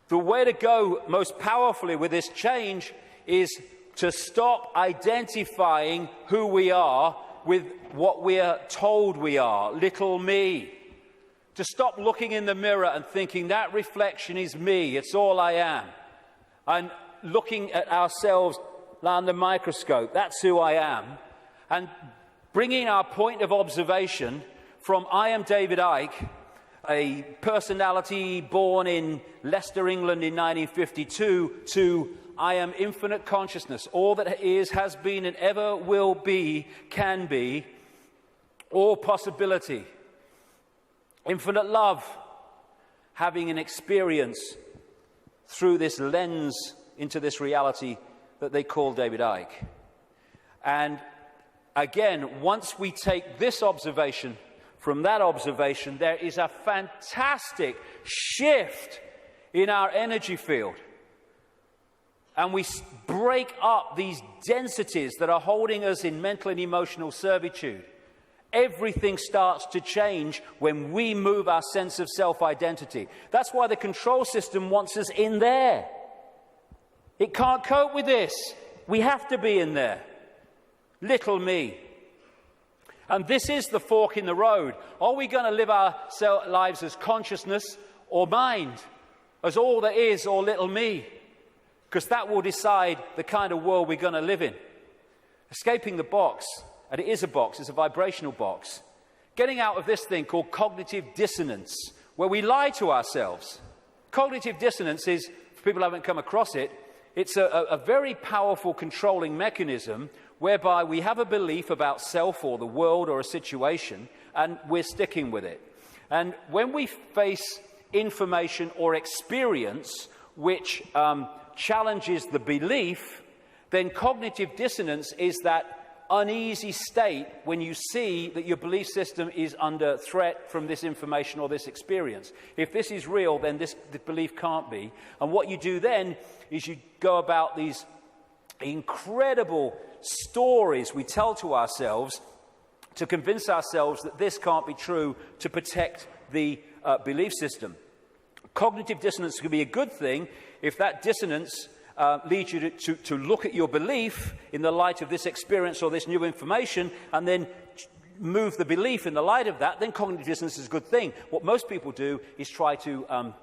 the way to go most powerfully with this change is to stop identifying who we are with what we are told we are, little me. To stop looking in the mirror and thinking that reflection is me, it's all I am. And looking at ourselves under the microscope, that's who I am. And bringing our point of observation from I am David Icke, a personality born in Leicester, England in 1952, to I am infinite consciousness. All that is, has been, and ever will be, can be, all possibility. Infinite love, having an experience through this lens into this reality that they call David Icke. And again, once we take this observation from that observation, there is a fantastic shift in our energy field. And we break up these densities that are holding us in mental and emotional servitude. Everything starts to change when we move our sense of self-identity. That's why the control system wants us in there. It can't cope with this. We have to be in there. Little me. And this is the fork in the road. Are we going to live our lives as consciousness or mind? As all there is or little me? Because that will decide the kind of world we're going to live in. Escaping the box, and it is a box, it's a vibrational box. Getting out of this thing called cognitive dissonance, where we lie to ourselves. Cognitive dissonance is, if people haven't come across it, it's a very powerful controlling mechanism whereby we have a belief about self or the world or a situation, and we're sticking with it. And when we face information or experience which challenges the belief, then cognitive dissonance is that uneasy state when you see that your belief system is under threat from this information or this experience. If this is real, then the belief can't be. And what you do then is you go about these incredible stories we tell to ourselves to convince ourselves that this can't be true, to protect the belief system. Cognitive dissonance can be a good thing if that dissonance leads you to look at your belief in the light of this experience or this new information, and then move the belief in the light of that. Then cognitive dissonance is a good thing. What most people do is try to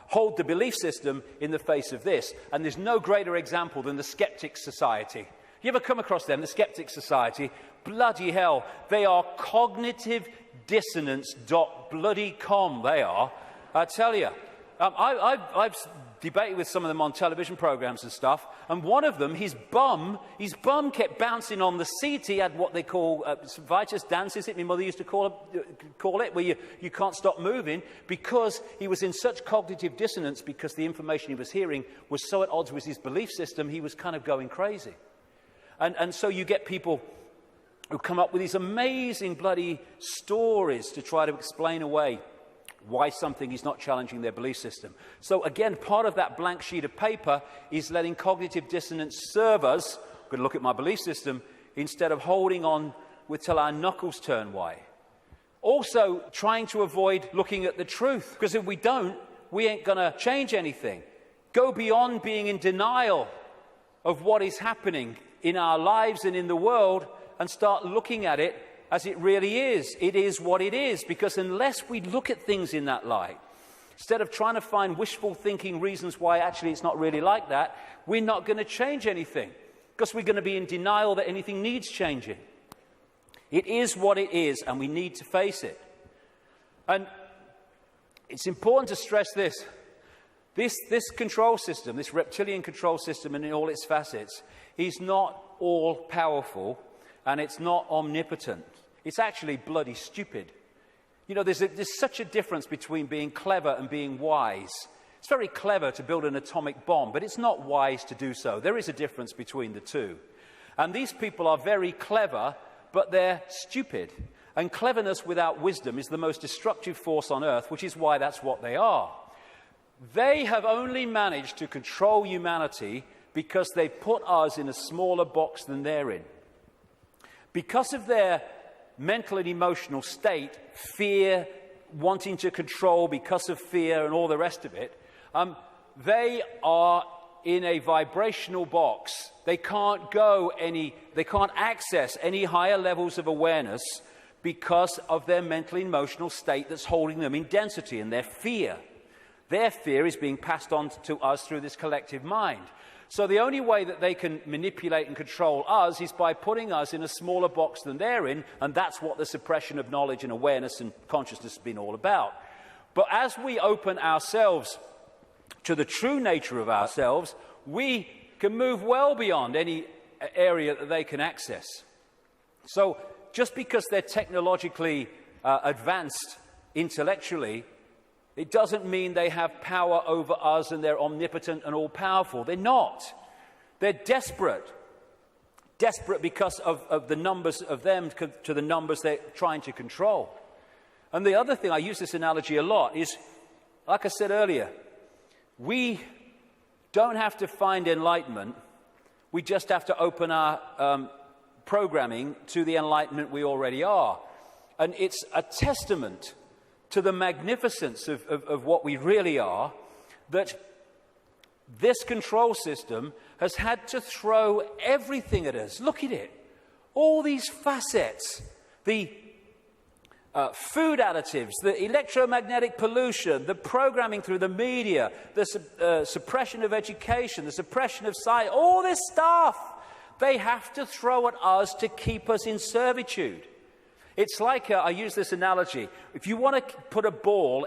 hold the belief system in the face of this. And there's no greater example than the Skeptics Society. You ever come across them, the Skeptics Society? Bloody hell, they are cognitive dissonance.com, they are. I tell you, I've debated with some of them on television programs and stuff, and one of them, his bum kept bouncing on the seat. He had what they call Vitus dance, is it? My mother used to call it, where you can't stop moving, because he was in such cognitive dissonance, because the information he was hearing was so at odds with his belief system, he was kind of going crazy. And so you get people who come up with these amazing bloody stories to try to explain away why something is not challenging their belief system. So again, part of that blank sheet of paper is letting cognitive dissonance serve us. I'm going to look at my belief system instead of holding on till our knuckles turn white. Also, trying to avoid looking at the truth, because if we don't, we ain't going to change anything. Go beyond being in denial of what is happening in our lives and in the world, and start looking at it as it really is. It is what it is, because unless we look at things in that light, instead of trying to find wishful thinking reasons why actually it's not really like that, we're not going to change anything, because we're going to be in denial that anything needs changing. It is what it is, and we need to face it. And it's important to stress this. This control system, this reptilian control system in all its facets, is not all-powerful, and it's not omnipotent. It's actually bloody stupid. You know, there's such a difference between being clever and being wise. It's very clever to build an atomic bomb, but it's not wise to do so. There is a difference between the two. And these people are very clever, but they're stupid. And cleverness without wisdom is the most destructive force on earth, which is why that's what they are. They have only managed to control humanity because they put us in a smaller box than they're in. Because of their mental and emotional state, fear, wanting to control because of fear and all the rest of it, they are in a vibrational box. They can't access any higher levels of awareness because of their mental and emotional state that's holding them in density, and their fear. Their fear is being passed on to us through this collective mind. So the only way that they can manipulate and control us is by putting us in a smaller box than they're in, and that's what the suppression of knowledge and awareness and consciousness has been all about. But as we open ourselves to the true nature of ourselves, we can move well beyond any area that they can access. So just because they're technologically advanced intellectually, it doesn't mean they have power over us and they're omnipotent and all-powerful. They're not. They're desperate. Desperate because of the numbers of them to the numbers they're trying to control. And the other thing, I use this analogy a lot, is, like I said earlier, we don't have to find enlightenment. We just have to open our programming to the enlightenment we already are. And it's a testament to the magnificence of what we really are, that this control system has had to throw everything at us. Look at it. All these facets, the food additives, the electromagnetic pollution, the programming through the media, the suppression of education, the suppression of science, all this stuff, they have to throw at us to keep us in servitude. It's like, I use this analogy, if you want to put a ball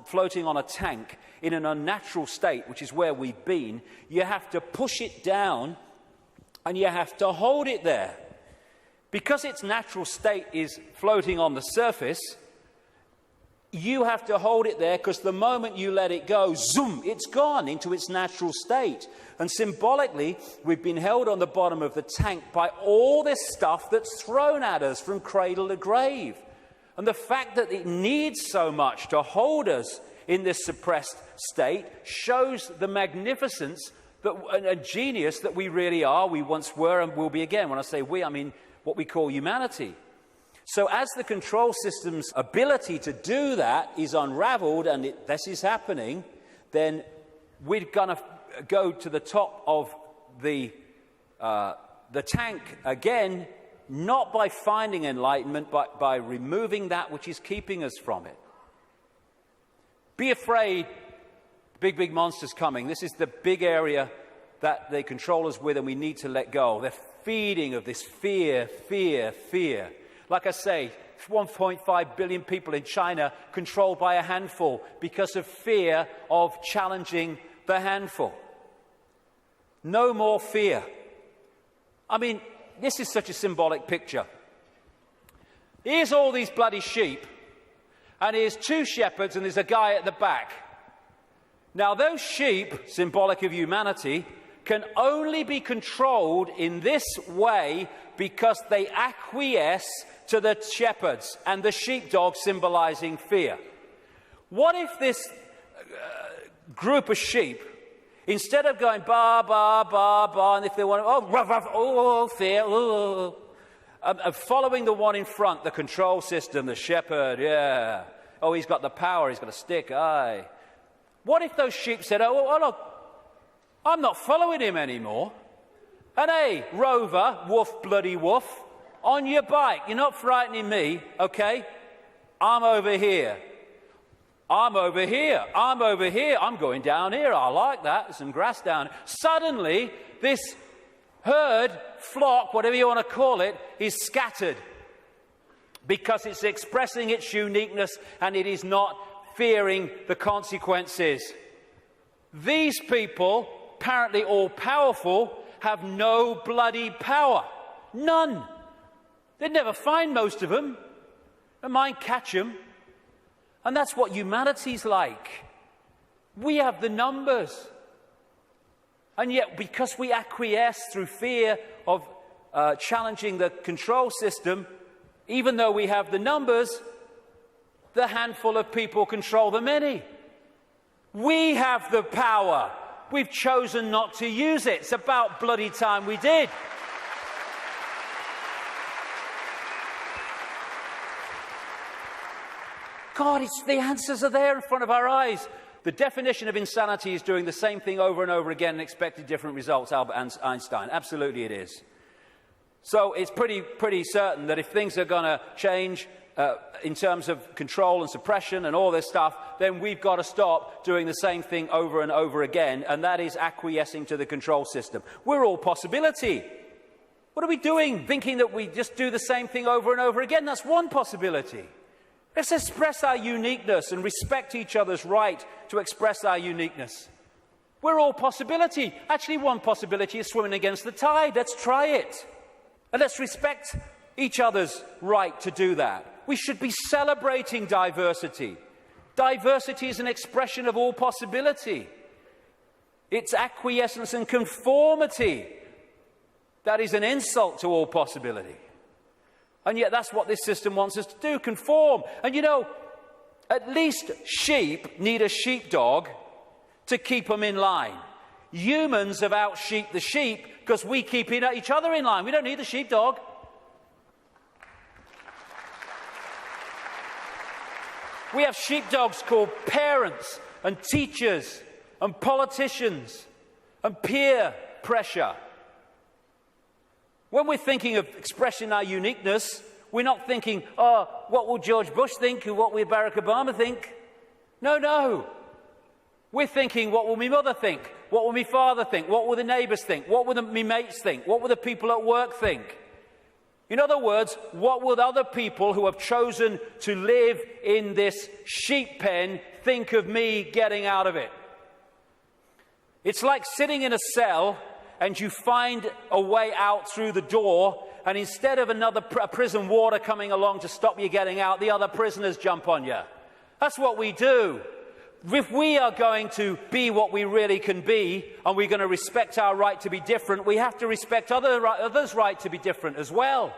floating on a tank in an unnatural state, which is where we've been, you have to push it down And you have to hold it there. Because its natural state is floating on the surface, you have to hold it there, because the moment you let it go, zoom, it's gone into its natural state. And symbolically, we've been held on the bottom of the tank by all this stuff that's thrown at us from cradle to grave. And the fact that it needs so much to hold us in this suppressed state shows the magnificence and genius that we really are, we once were, and will be again. When I say we, I mean what we call humanity. So as the control system's ability to do that is unraveled, and this is happening, then we're going to go to the top of the tank again, not by finding enlightenment, but by removing that which is keeping us from it. Be afraid, big monsters coming. This is the big area that they control us with, and we need to let go. They're feeding of this fear. Like I say, 1.5 billion people in China controlled by a handful because of fear of challenging the handful. No more fear. I mean, this is such a symbolic picture. Here's all these bloody sheep, and here's two shepherds, and there's a guy at the back. Now, those sheep, symbolic of humanity, can only be controlled in this way because they acquiesce to the shepherds, and the sheepdog symbolizing fear. What if this group of sheep, instead of going ba, ba, ba, ba, and if they want, oh, ruff, ruff, oh, fear, oh, following the one in front, the control system, the shepherd, yeah. Oh, he's got the power, he's got a stick, aye. What if those sheep said, oh, look, I'm not following him anymore. And hey, Rover, woof, bloody woof, on your bike, you're not frightening me, okay? I'm over here. I'm over here. I'm over here. I'm going down here. I like that. There's some grass down here. Suddenly, this herd, flock, whatever you want to call it, is scattered because it's expressing its uniqueness and it is not fearing the consequences. These people, apparently all powerful, have no bloody power. None. They'd never find most of them. They might catch them. And that's what humanity's like. We have the numbers. And yet, because we acquiesce through fear of challenging the control system, even though we have the numbers, the handful of people control the many. We have the power. We've chosen not to use it. It's about bloody time we did. God, the answers are there in front of our eyes. The definition of insanity is doing the same thing over and over again and expecting different results, Albert Einstein. Absolutely it is. So it's pretty certain that if things are going to change in terms of control and suppression and all this stuff, then we've got to stop doing the same thing over and over again, and that is acquiescing to the control system. We're all possibility. What are we doing, thinking that we just do the same thing over and over again? That's one possibility. Let's express our uniqueness and respect each other's right to express our uniqueness. We're all possibility. Actually, one possibility is swimming against the tide. Let's try it. And let's respect each other's right to do that. We should be celebrating diversity. Diversity is an expression of all possibility. It's acquiescence and conformity that is an insult to all possibility. And yet that's what this system wants us to do, conform. And you know, at least sheep need a sheepdog to keep them in line. Humans have out-sheeped the sheep because we keep each other in line. We don't need the sheepdog. We have sheepdogs called parents and teachers and politicians and peer pressure. When we're thinking of expressing our uniqueness, we're not thinking, oh, what will George Bush think or what will Barack Obama think? No. We're thinking, what will my mother think? What will my father think? What will the neighbours think? What will my mates think? What will the people at work think? In other words, what will other people who have chosen to live in this sheep pen think of me getting out of it? It's like sitting in a cell and you find a way out through the door, and instead of another prison warder coming along to stop you getting out, the other prisoners jump on you. That's what we do. If we are going to be what we really can be, and we're going to respect our right to be different, we have to respect others' right to be different as well.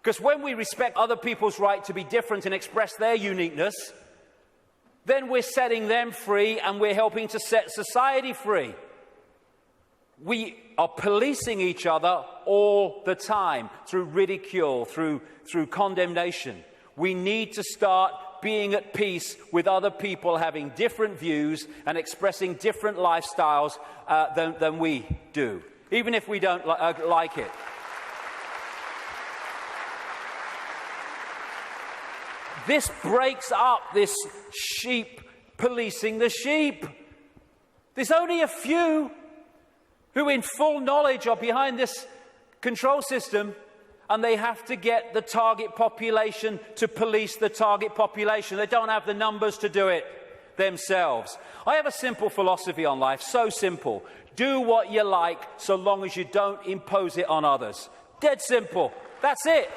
Because when we respect other people's right to be different and express their uniqueness, then we're setting them free and we're helping to set society free. We are policing each other all the time through ridicule, through condemnation. We need to start being at peace with other people having different views and expressing different lifestyles than we do, even if we don't like it. This breaks up this sheep policing the sheep. There's only a few who in full knowledge are behind this control system, and they have to get the target population to police the target population. They don't have the numbers to do it themselves. I have a simple philosophy on life, so simple. Do what you like so long as you don't impose it on others. Dead simple. That's it.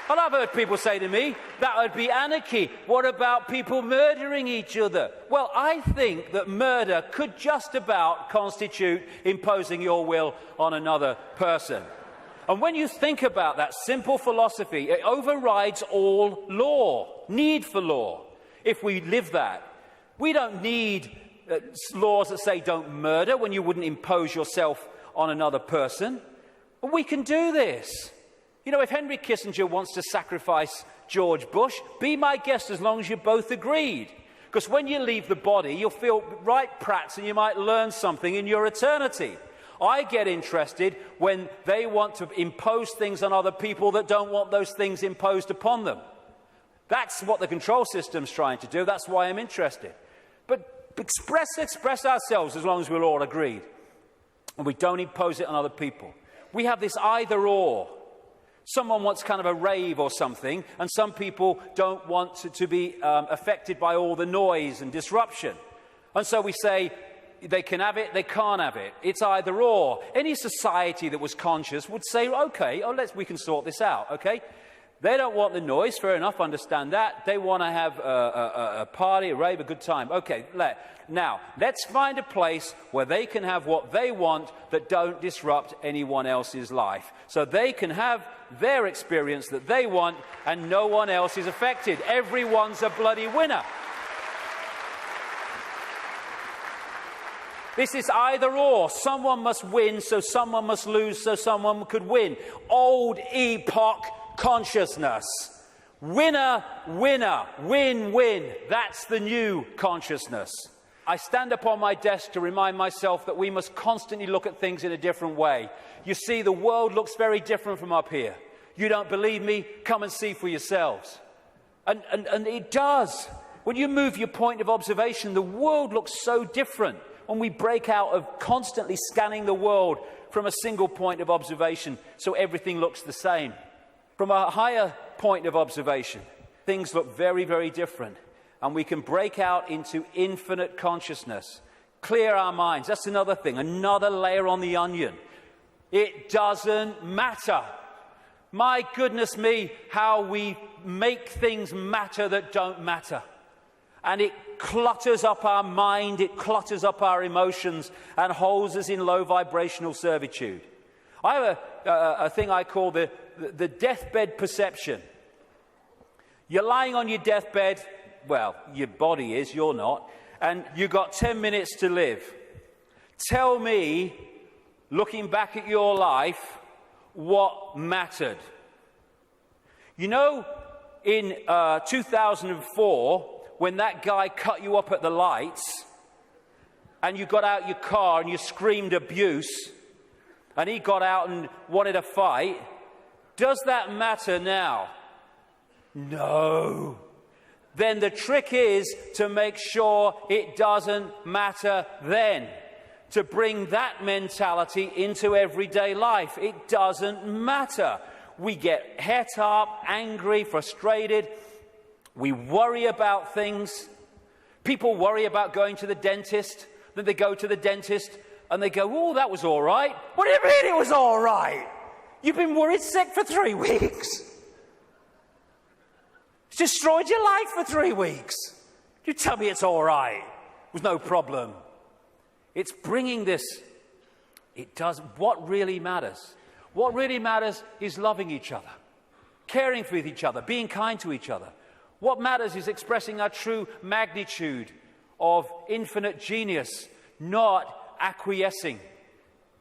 And I've heard people say to me, that would be anarchy. What about people murdering each other? Well, I think that murder could just about constitute imposing your will on another person. And when you think about that simple philosophy, it overrides all law, need for law, if we live that. We don't need laws that say don't murder when you wouldn't impose yourself on another person. But we can do this. You know, if Henry Kissinger wants to sacrifice George Bush, be my guest as long as you both agreed. Because when you leave the body, you'll feel right prats and you might learn something in your eternity. I get interested when they want to impose things on other people that don't want those things imposed upon them. That's what the control system's trying to do. That's why I'm interested. But express ourselves as long as we're all agreed. And we don't impose it on other people. We have this either or. Someone wants kind of a rave or something, and some people don't want to be affected by all the noise and disruption. And so we say they can have it, they can't have it. It's either or. Any society that was conscious would say, okay, we can sort this out, okay? They don't want the noise, fair enough, understand that. They want to have a party, a rave, a good time. Okay, now, let's find a place where they can have what they want that don't disrupt anyone else's life. So they can have their experience that they want and no one else is affected. Everyone's a bloody winner. This is either or. Someone must win, so someone must lose, so someone could win. Old epoch consciousness. Winner, winner, win, win. That's the new consciousness. I stand upon my desk to remind myself that we must constantly look at things in a different way. You see, the world looks very different from up here. You don't believe me? Come and see for yourselves. And it does. When you move your point of observation, the world looks so different. When we break out of constantly scanning the world from a single point of observation, so everything looks the same. From a higher point of observation, things look very, very different. And we can break out into infinite consciousness. Clear our minds. That's another thing, another layer on the onion. It doesn't matter. My goodness me, how we make things matter that don't matter. And it clutters up our mind, it clutters up our emotions, and holds us in low vibrational servitude. I have a thing I call the deathbed perception. You're lying on your deathbed, well, your body is, you're not, and you've got 10 minutes to live. Tell me, looking back at your life, what mattered. You know, in 2004, when that guy cut you up at the lights, and you got out your car and you screamed abuse, and he got out and wanted a fight, does that matter now? No. Then the trick is to make sure it doesn't matter then. To bring that mentality into everyday life. It doesn't matter. We get het up, angry, frustrated. We worry about things. People worry about going to the dentist. Then they go to the dentist and they go, oh, that was all right. What do you mean it was all right? You've been worried sick for 3 weeks. It's destroyed your life for 3 weeks. You tell me it's all right. It was no problem. It's bringing this. It does. What really matters? What really matters is loving each other, caring for each other, being kind to each other. What matters is expressing our true magnitude of infinite genius, not acquiescing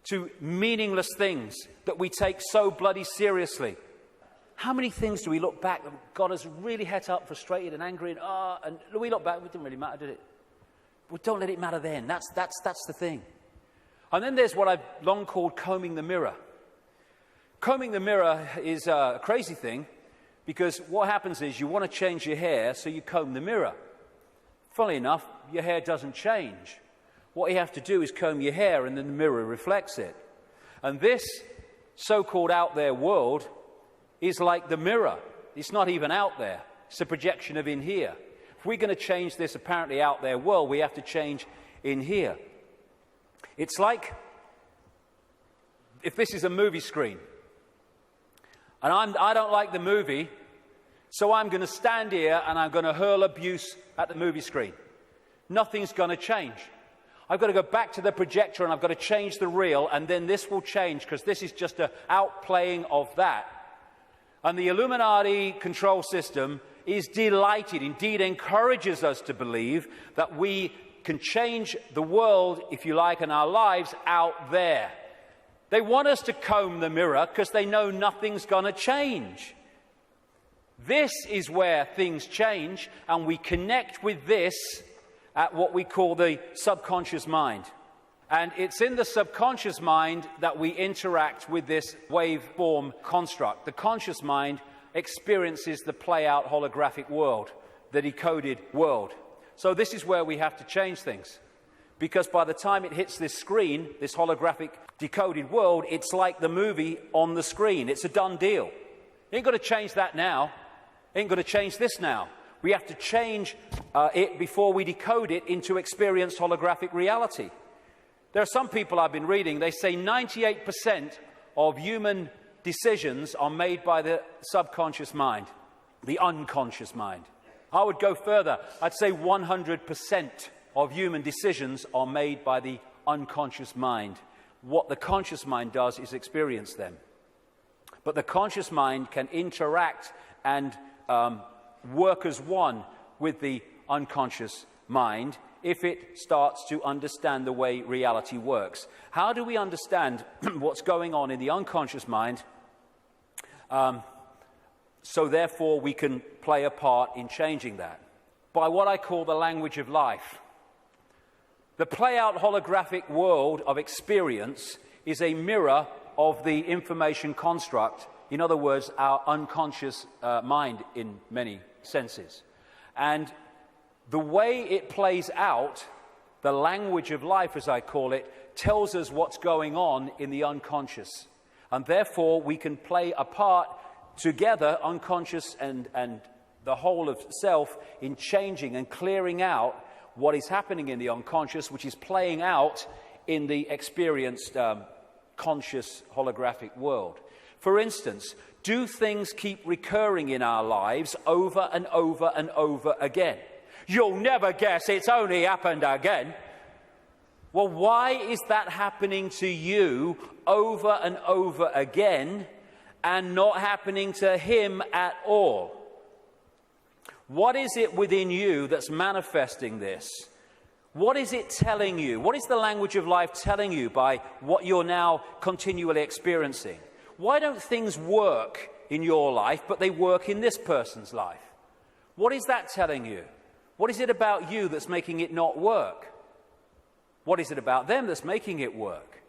to meaningless things that we take so bloody seriously. How many things do we look back that got us really het up, frustrated and angry, and we look back, it didn't really matter, did it? Well, don't let it matter then. That's the thing. And then there's what I've long called combing the mirror. Combing the mirror is a crazy thing, because what happens is you want to change your hair, so you comb the mirror. Funnily enough, your hair doesn't change. What you have to do is comb your hair, and then the mirror reflects it. And this so-called out there world is like the mirror. It's not even out there. It's a projection of in here. If we're going to change this apparently out there world, we have to change in here. It's like if this is a movie screen, and I don't like the movie, so I'm going to stand here and I'm going to hurl abuse at the movie screen. Nothing's going to change. I've got to go back to the projector and I've got to change the reel, and then this will change, because this is just an outplaying of that. And the Illuminati control system is delighted, indeed encourages us to believe that we can change the world, if you like, and our lives out there. They want us to comb the mirror because they know nothing's going to change. This is where things change, and we connect with this at what we call the subconscious mind. And it's in the subconscious mind that we interact with this waveform construct. The conscious mind experiences the play-out holographic world, the decoded world. So this is where we have to change things. Because by the time it hits this screen, this holographic decoded world, it's like the movie on the screen. It's a done deal. You ain't got to change that now. You ain't got to change this now. We have to change it before we decode it into experienced holographic reality. There are some people I've been reading, they say 98% of human decisions are made by the subconscious mind, the unconscious mind. I would go further. I'd say 100% of human decisions are made by the unconscious mind. What the conscious mind does is experience them. But the conscious mind can interact and work as one with the unconscious mind if it starts to understand the way reality works. How do we understand what's going on in the unconscious mind so therefore we can play a part in changing that? By what I call the language of life. The play-out holographic world of experience is a mirror of the information construct, in other words, our unconscious mind in many senses. And the way it plays out, the language of life, as I call it, tells us what's going on in the unconscious. And therefore, we can play a part together, unconscious and the whole of self, in changing and clearing out what is happening in the unconscious, which is playing out in the experienced conscious holographic world. For instance, do things keep recurring in our lives over and over and over again? You'll never guess it's only happened again. Well, why is that happening to you over and over again and not happening to him at all? What is it within you that's manifesting this? What is it telling you? What is the language of life telling you by what you're now continually experiencing? Why don't things work in your life, but they work in this person's life? What is that telling you? What is it about you that's making it not work? What is it about them that's making it work?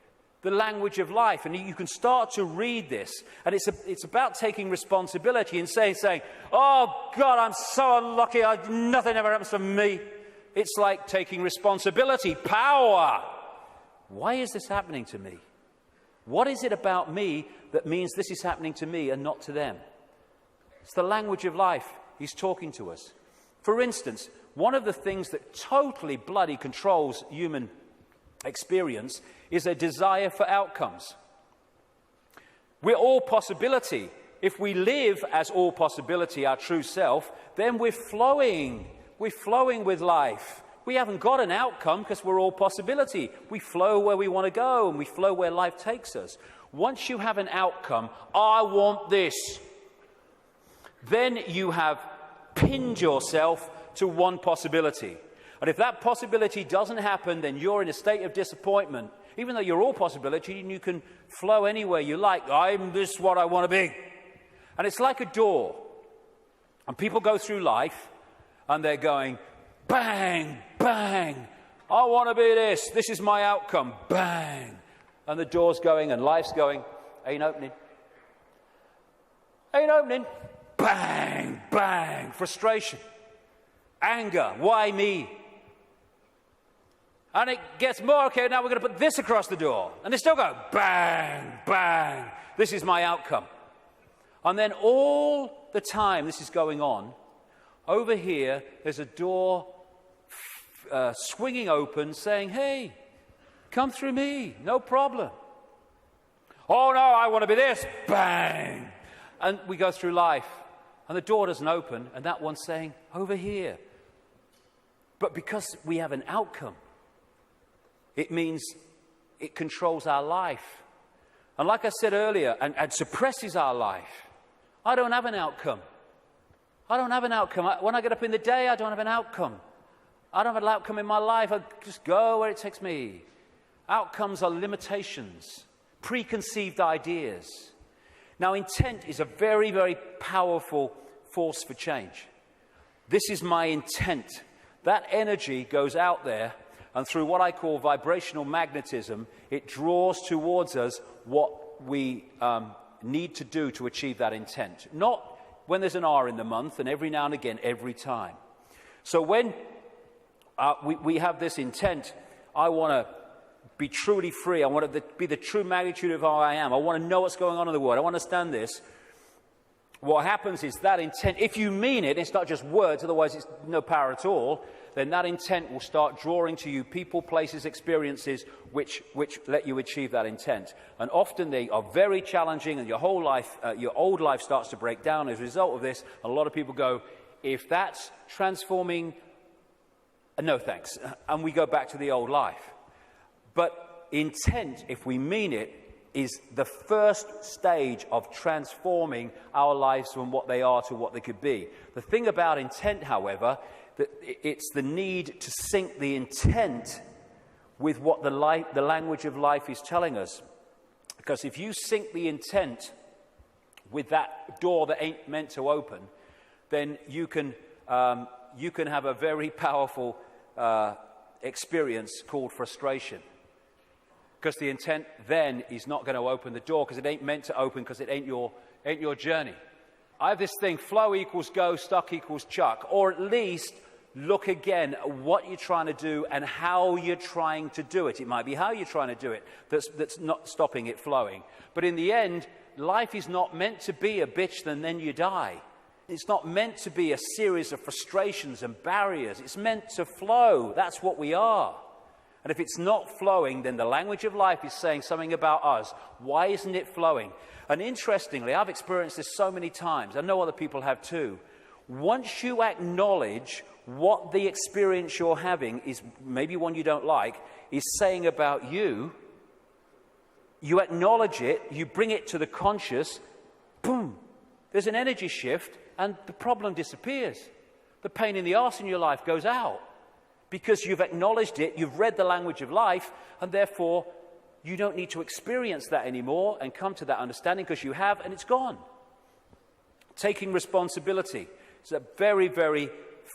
The language of life. And you can start to read this. And it's about taking responsibility and saying, oh, God, I'm so unlucky. Nothing ever happens to me. It's like taking responsibility. Power. Why is this happening to me? What is it about me that means this is happening to me and not to them? It's the language of life. he's talking to us. For instance, one of the things that totally bloody controls human experience is a desire for outcomes. We're all possibility. If we live as all possibility, our true self, then we're flowing. We're flowing with life. We haven't got an outcome because we're all possibility. We flow where we want to go and we flow where life takes us. Once you have an outcome, I want this, then you have pinned yourself to one possibility. And if that possibility doesn't happen, then you're in a state of disappointment. Even though you're all possibility and you can flow anywhere you like. I'm this what I want to be. And it's like a door. And people go through life and they're going, bang, bang. I want to be this. This is my outcome. Bang. And the door's going and life's going, ain't opening. Ain't opening. Bang, bang. Frustration. Anger. Why me? And it gets more, okay, now we're going to put this across the door. And they still go, bang, bang. This is my outcome. And then all the time this is going on, over here, there's a door swinging open saying, hey, come through me, no problem. Oh, no, I want to be this. Bang. And we go through life, and the door doesn't open, and that one's saying, over here. But because we have an outcome, it means it controls our life. And like I said earlier, and suppresses our life. I don't have an outcome. I don't have an outcome. When I get up in the day, I don't have an outcome. I don't have an outcome in my life. I just go where it takes me. Outcomes are limitations, preconceived ideas. Now, intent is a very, very powerful force for change. This is my intent. That energy goes out there, and through what I call vibrational magnetism, it draws towards us what we need to do to achieve that intent. Not when there's an R in the month, and every now and again, every time. So when we have this intent, I want to be truly free. I want to be the true magnitude of how I am. I want to know what's going on in the world. I want to understand this. What happens is that intent, if you mean it, it's not just words, otherwise it's no power at all, then that intent will start drawing to you people, places, experiences which let you achieve that intent. And often they are very challenging, and your whole life, your old life starts to break down as a result of this. A lot of people go, if that's transforming, no thanks. And we go back to the old life. But intent, if we mean it, is the first stage of transforming our lives from what they are to what they could be. The thing about intent, however, that it's the need to sync the intent with what the language of life is telling us. Because if you sync the intent with that door that ain't meant to open, then you can have a very powerful experience called frustration. Because the intent then is not going to open the door, because it ain't meant to open, because it ain't your journey. I have this thing, flow equals go, stuck equals chuck. Or at least look again at what you're trying to do and how you're trying to do it. It might be how you're trying to do it that's not stopping it flowing. But in the end, life is not meant to be a bitch and then you die. It's not meant to be a series of frustrations and barriers. It's meant to flow. That's what we are. And if it's not flowing, then the language of life is saying something about us. Why isn't it flowing? And interestingly, I've experienced this so many times. I know other people have too. Once you acknowledge what the experience you're having is, maybe one you don't like, is saying about you, you acknowledge it, you bring it to the conscious, boom, there's an energy shift and the problem disappears. The pain in the arse in your life goes out. Because you've acknowledged it, you've read the language of life, and therefore you don't need to experience that anymore and come to that understanding, because you have, and it's gone. Taking responsibility is a very, very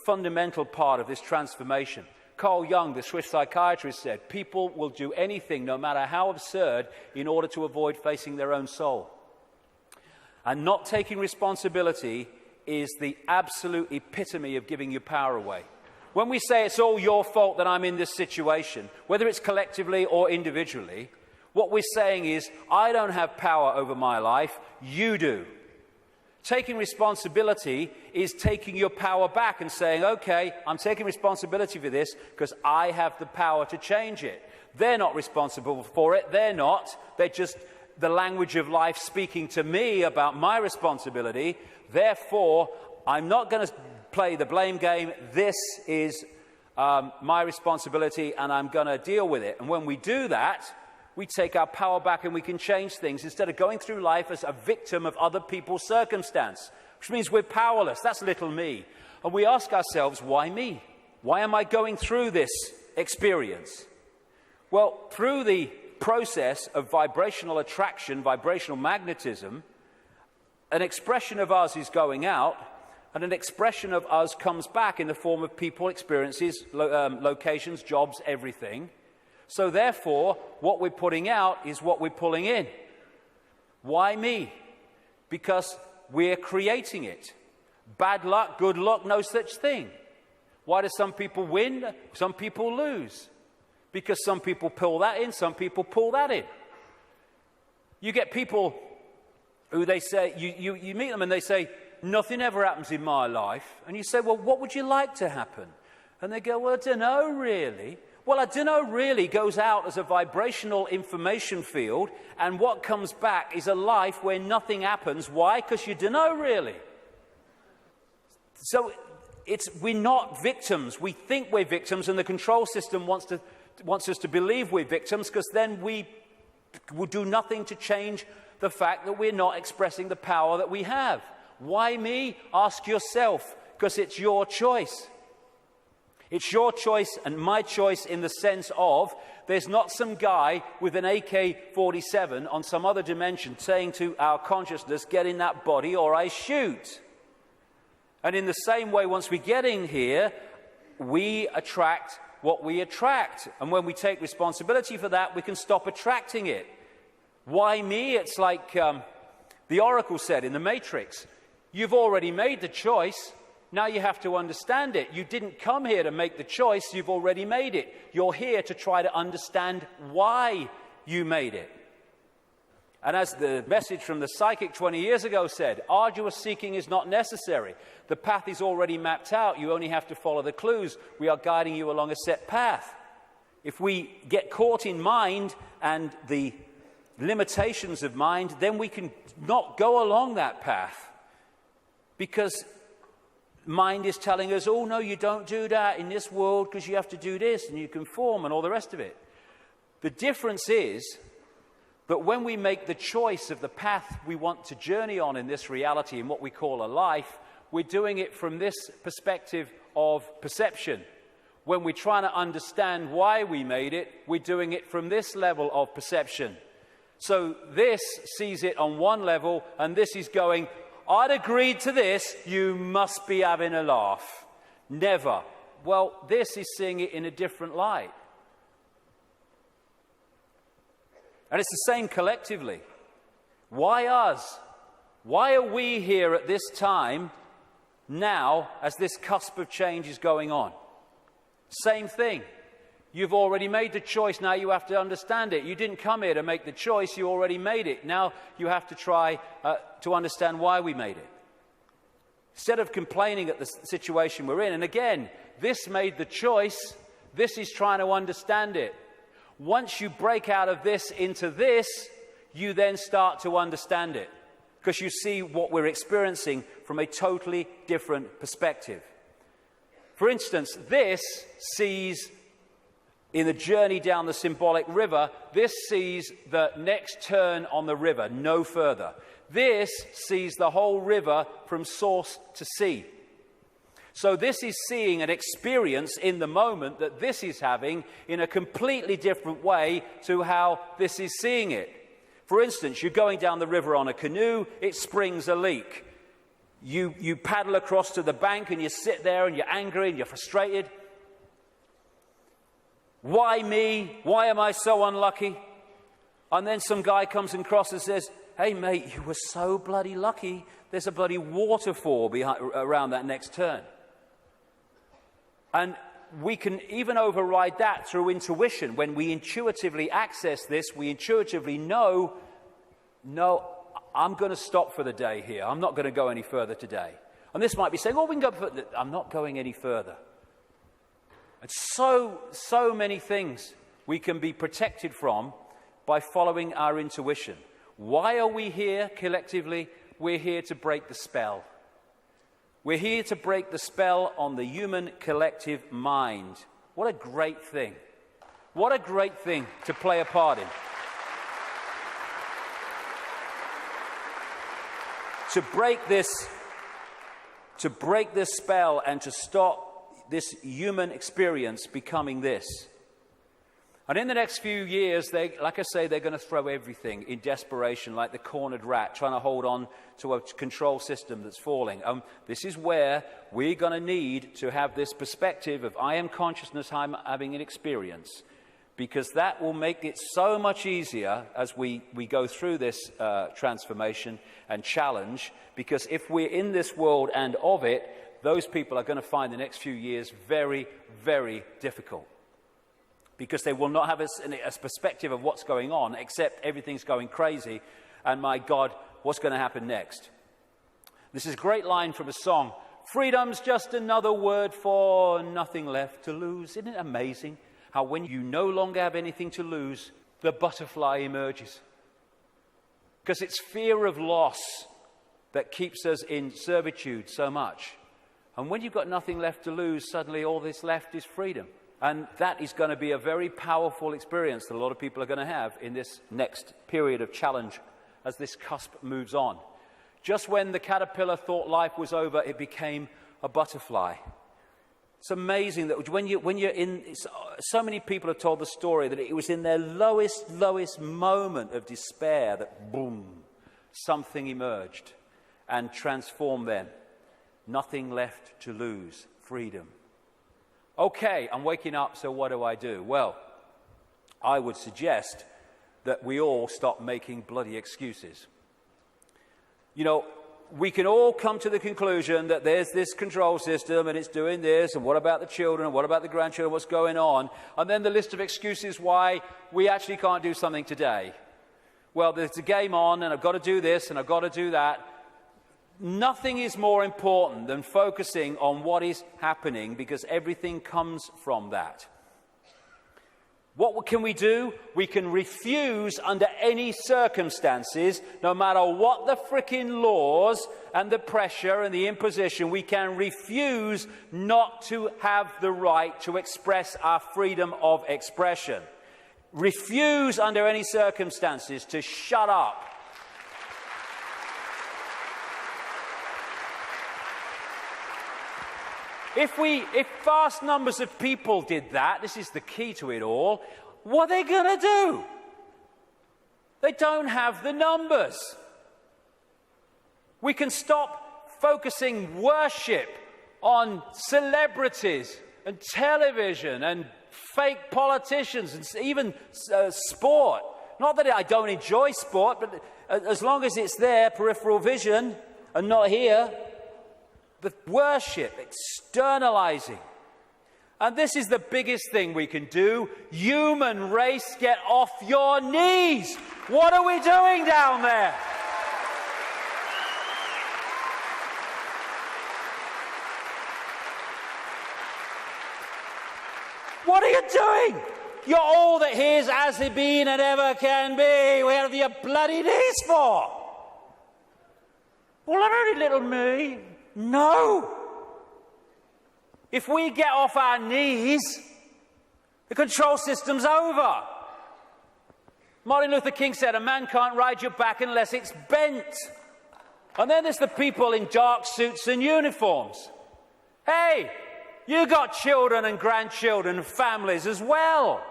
fundamental part of this transformation. Carl Jung, the Swiss psychiatrist, said, people will do anything, no matter how absurd, in order to avoid facing their own soul. And not taking responsibility is the absolute epitome of giving your power away. When we say it's all your fault that I'm in this situation, whether it's collectively or individually, what we're saying is, I don't have power over my life, you do. Taking responsibility is taking your power back and saying, okay, I'm taking responsibility for this because I have the power to change it. They're not responsible for it. They're not. They're just the language of life speaking to me about my responsibility. Therefore, I'm not going to play the blame game. This is my responsibility, and I'm going to deal with it. And when we do that, we take our power back and we can change things instead of going through life as a victim of other people's circumstance, which means we're powerless. That's little me. And we ask ourselves, why me? Why am I going through this experience? Well, through the process of vibrational attraction, vibrational magnetism, an expression of us is going out, and an expression of us comes back in the form of people, experiences, locations, jobs, everything. So therefore, what we're putting out is what we're pulling in. Why me? Because we're creating it. Bad luck, good luck, no such thing. Why do some people win? Some people lose. Because some people pull that in, some people pull that in. You get people who they say, you meet them and they say, nothing ever happens in my life. And you say, well, what would you like to happen? And they go, well, I don't know really. Well, I don't know really goes out as a vibrational information field, and what comes back is a life where nothing happens. Why? Because you don't know really. So we're not victims. We think we're victims, and the control system wants us to believe we're victims, because then we will do nothing to change the fact that we're not expressing the power that we have. Why me? Ask yourself, because it's your choice. It's your choice and my choice in the sense of there's not some guy with an AK-47 on some other dimension saying to our consciousness, get in that body or I shoot. And in the same way, once we get in here, we attract what we attract. And when we take responsibility for that, we can stop attracting it. Why me? It's like the Oracle said in the Matrix. You've already made the choice. Now you have to understand it. You didn't come here to make the choice. You've already made it. You're here to try to understand why you made it. And as the message from the psychic 20 years ago said, arduous seeking is not necessary. The path is already mapped out. You only have to follow the clues. We are guiding you along a set path. If we get caught in mind and the limitations of mind, then we can not go along that path. Because mind is telling us, oh, no, you don't do that in this world because you have to do this and you conform and all the rest of it. The difference is that when we make the choice of the path we want to journey on in this reality, in what we call a life, we're doing it from this perspective of perception. When we're trying to understand why we made it, we're doing it from this level of perception. So this sees it on one level, and this is going, I'd agreed to this, you must be having a laugh. Never. Well, this is seeing it in a different light. And it's the same collectively. Why us? Why are we here at this time now as this cusp of change is going on? Same thing. You've already made the choice, now you have to understand it. You didn't come here to make the choice, you already made it. Now you have to try to understand why we made it. Instead of complaining at the situation we're in, and again, this made the choice, this is trying to understand it. Once you break out of this into this, you then start to understand it, because you see what we're experiencing from a totally different perspective. For instance, this sees, in the journey down the symbolic river, this sees the next turn on the river, no further. This sees the whole river from source to sea. So this is seeing an experience in the moment that this is having in a completely different way to how this is seeing it. For instance, you're going down the river on a canoe, it springs a leak. You paddle across to the bank and you sit there and you're angry and you're frustrated. Why me? Why am I so unlucky? And then some guy comes across and says, hey mate, you were so bloody lucky. There's a bloody waterfall around that next turn. And we can even override that through intuition. When we intuitively access this, we intuitively know, no, I'm going to stop for the day here. I'm not going to go any further today. And this might be saying, oh, we can go further. I'm not going any further. And so many things we can be protected from by following our intuition. Why are we here collectively? We're here to break the spell. We're here to break the spell on the human collective mind. What a great thing. What a great thing to play a part in. To break this spell and to stop this human experience becoming this. And in the next few years, like I say, they're going to throw everything in desperation, like the cornered rat, trying to hold on to a control system that's falling. This is where we're going to need to have this perspective of I am consciousness, I'm having an experience, because that will make it so much easier as we go through this transformation and challenge, because if we're in this world and of it, those people are going to find the next few years very, very difficult. Because they will not have a perspective of what's going on, except everything's going crazy, and my God, what's going to happen next? This is a great line from a song. Freedom's just another word for nothing left to lose. Isn't it amazing how when you no longer have anything to lose, the butterfly emerges? Because it's fear of loss that keeps us in servitude so much. And when you've got nothing left to lose, suddenly all that's left is freedom. And that is going to be a very powerful experience that a lot of people are going to have in this next period of challenge as this cusp moves on. Just when the caterpillar thought life was over, it became a butterfly. It's amazing that when you're in, so many people have told the story that it was in their lowest moment of despair that boom, something emerged and transformed them. Nothing left to lose, freedom. Okay, I'm waking up, so what do I do? Well, I would suggest that we all stop making bloody excuses. You know, we can all come to the conclusion that there's this control system and it's doing this, and what about the children, and what about the grandchildren, what's going on? And then the list of excuses why we actually can't do something today. Well, there's a game on, and I've got to do this, and I've got to do that. Nothing is more important than focusing on what is happening, because everything comes from that. What can we do? We can refuse under any circumstances, no matter what the frickin' laws and the pressure and the imposition, we can refuse not to have the right to express our freedom of expression. Refuse under any circumstances to shut up. If vast numbers of people did that, this is the key to it all, what are they going to do? They don't have the numbers. We can stop focusing worship on celebrities and television and fake politicians and even sport. Not that I don't enjoy sport, but as long as it's there, peripheral vision, and not here. The worship, externalizing. And this is the biggest thing we can do. Human race, get off your knees. What are we doing down there? What are you doing? You're all that here's as it been and ever can be. Where have your bloody knees for? Well, I'm only little me. No. If we get off our knees, the control system's over. Martin Luther King said, a man can't ride your back unless it's bent. And then there's the people in dark suits and uniforms. Hey, you got children and grandchildren and families as well.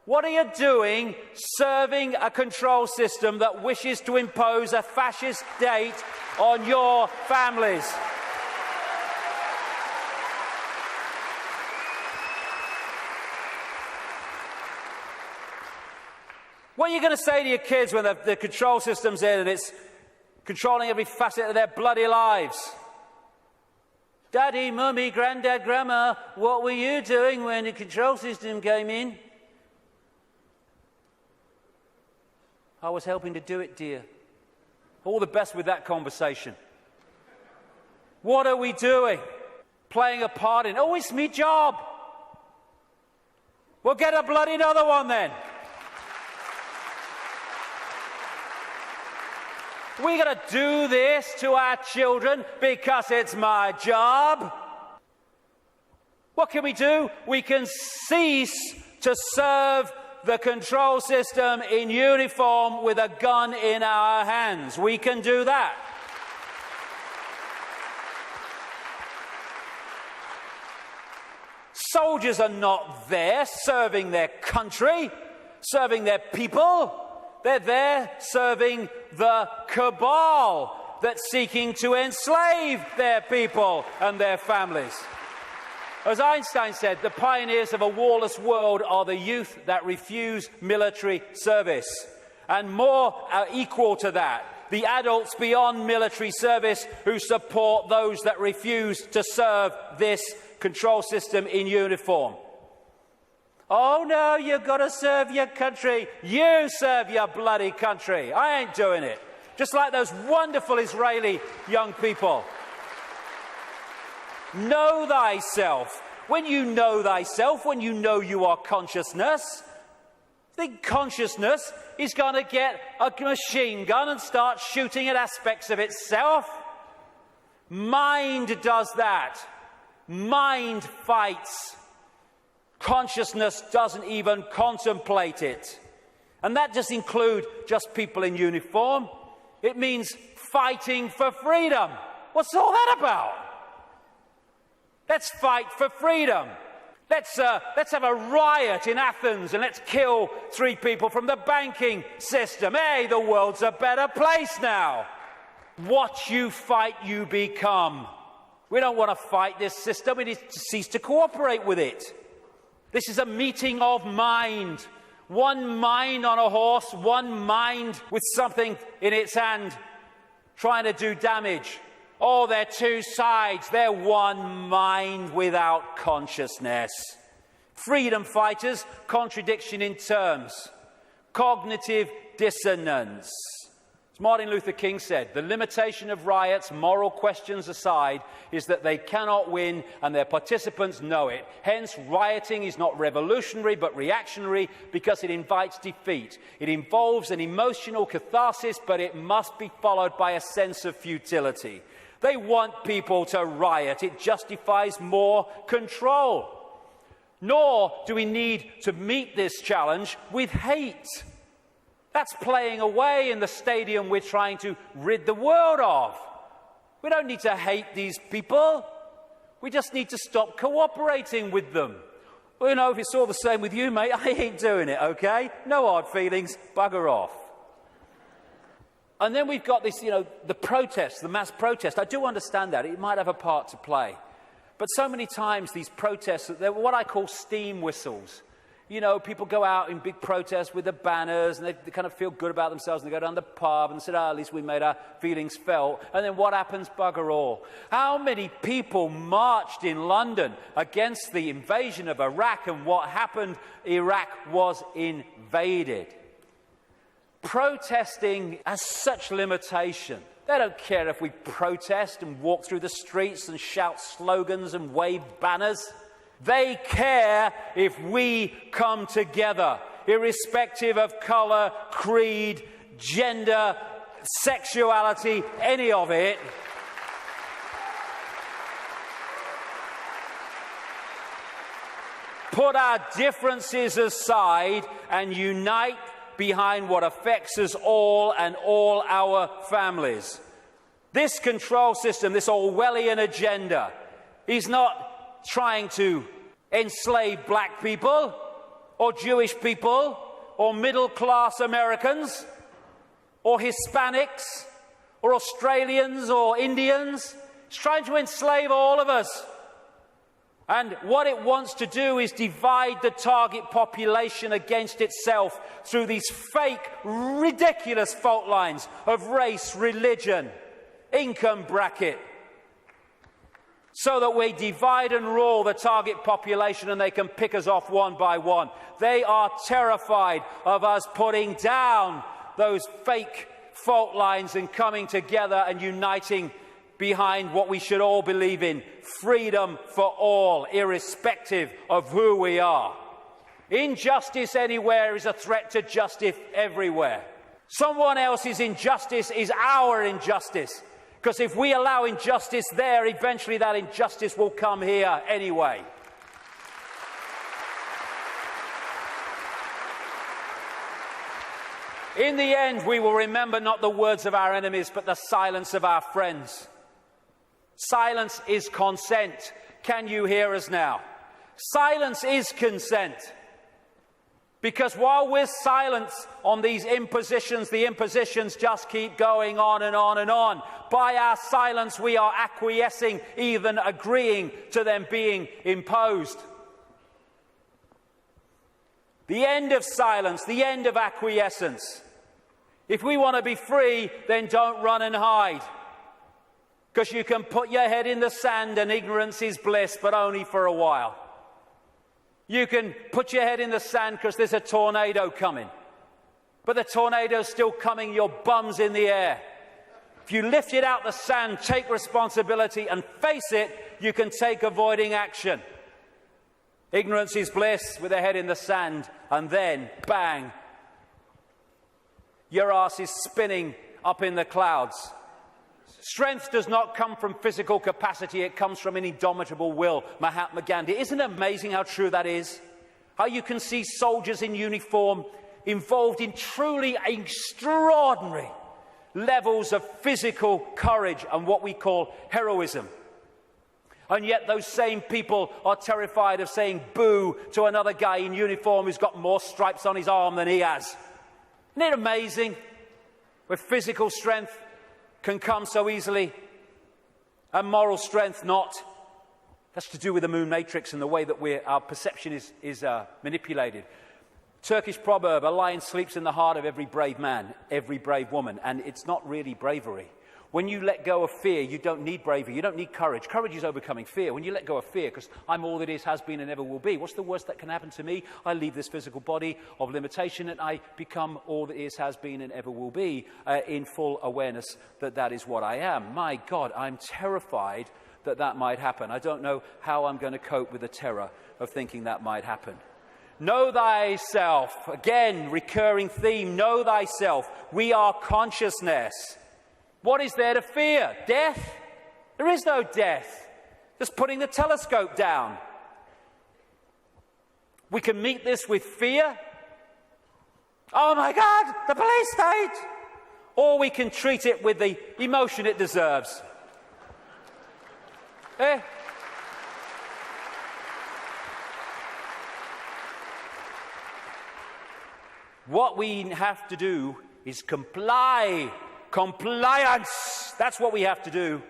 What are you doing serving a control system that wishes to impose a fascist state on your families? What are you going to say to your kids when the control system's in and it's controlling every facet of their bloody lives? Daddy, Mummy, Granddad, Grandma, what were you doing when the control system came in? I was helping to do it, dear. All the best with that conversation. What are we doing? Playing a part in, oh, it's me job. Well, get a bloody another one then. We're going to do this to our children because it's my job. What can we do? We can cease to serve the control system in uniform with a gun in our hands. We can do that. Soldiers are not there serving their country, serving their people. They're there serving the cabal that's seeking to enslave their people and their families. As Einstein said, the pioneers of a warless world are the youth that refuse military service. And more are equal to that, the adults beyond military service who support those that refuse to serve this control system in uniform. Oh no, you've got to serve your country. You serve your bloody country. I ain't doing it. Just like those wonderful Israeli young people. Know thyself. When you know thyself, when you know you are consciousness, the consciousness is going to get a machine gun and start shooting at aspects of itself. Mind does that. Mind fights. Consciousness doesn't even contemplate it. And that doesn't include just people in uniform. It means fighting for freedom. What's all that about? Let's fight for freedom. Let's have a riot in Athens and let's kill 3 people from the banking system. Hey, the world's a better place now. What you fight, you become. We don't want to fight this system. We need to cease to cooperate with it. This is a meeting of mind. One mind on a horse, one mind with something in its hand trying to do damage. Oh, they're 2 sides. They're one mind without consciousness. Freedom fighters, contradiction in terms. Cognitive dissonance. As Martin Luther King said, the limitation of riots, moral questions aside, is that they cannot win and their participants know it. Hence, rioting is not revolutionary but reactionary because it invites defeat. It involves an emotional catharsis, but it must be followed by a sense of futility. They want people to riot. It justifies more control. Nor do we need to meet this challenge with hate. That's playing away in the stadium we're trying to rid the world of. We don't need to hate these people. We just need to stop cooperating with them. Well, you know, if it's all the same with you, mate, I ain't doing it, okay? No hard feelings, bugger off. And then we've got this, the protest, the mass protest. I do understand that. It might have a part to play. But so many times these protests, they're what I call steam whistles. You know, people go out in big protests with the banners and they kind of feel good about themselves and they go down the pub and say, at least we made our feelings felt. And then what happens? Bugger all. How many people marched in London against the invasion of Iraq, and what happened? Iraq was invaded. Protesting has such limitation. They don't care if we protest and walk through the streets and shout slogans and wave banners. They care if we come together, irrespective of colour, creed, gender, sexuality, any of it. Put our differences aside and unite behind what affects us all and all our families. This control system, this Orwellian agenda, is not trying to enslave black people or Jewish people or middle-class Americans or Hispanics or Australians or Indians. It's trying to enslave all of us. And what it wants to do is divide the target population against itself through these fake, ridiculous fault lines of race, religion, income bracket, so that we divide and rule the target population and they can pick us off one by one. They are terrified of us putting down those fake fault lines and coming together and uniting behind what we should all believe in: freedom for all, irrespective of who we are. Injustice anywhere is a threat to justice everywhere. Someone else's injustice is our injustice, because if we allow injustice there, eventually that injustice will come here anyway. In the end, we will remember not the words of our enemies, but the silence of our friends. Silence is consent. Can you hear us now? Silence is consent. Because while we're silent on these impositions, the impositions just keep going on and on and on. By our silence, we are acquiescing, even agreeing to them being imposed. The end of silence, the end of acquiescence. If we want to be free, then don't run and hide. Because you can put your head in the sand and ignorance is bliss, but only for a while. You can put your head in the sand because there's a tornado coming. But the tornado's still coming, your bum's in the air. If you lift it out the sand, take responsibility and face it, you can take avoiding action. Ignorance is bliss with a head in the sand, and then, bang, your ass is spinning up in the clouds. Strength does not come from physical capacity, it comes from an indomitable will. Mahatma Gandhi. Isn't it amazing how true that is? How you can see soldiers in uniform involved in truly extraordinary levels of physical courage and what we call heroism. And yet those same people are terrified of saying boo to another guy in uniform who's got more stripes on his arm than he has. Isn't it amazing? Where physical strength can come so easily, and moral strength not. That's to do with the moon matrix and the way that our perception is manipulated. Turkish proverb: a lion sleeps in the heart of every brave man, every brave woman. And it's not really bravery. When you let go of fear, you don't need bravery, you don't need courage. Courage is overcoming fear. When you let go of fear, because I'm all that is, has been, and ever will be. What's the worst that can happen to me? I leave this physical body of limitation and I become all that is, has been, and ever will be, in full awareness that that is what I am. My God, I'm terrified that that might happen. I don't know how I'm going to cope with the terror of thinking that might happen. Know thyself. Again, recurring theme. Know thyself. We are consciousness. What is there to fear? Death? There is no death. Just putting the telescope down. We can meet this with fear. Oh my God, the police state! Or we can treat it with the emotion it deserves. What we have to do is comply. Compliance! That's what we have to do.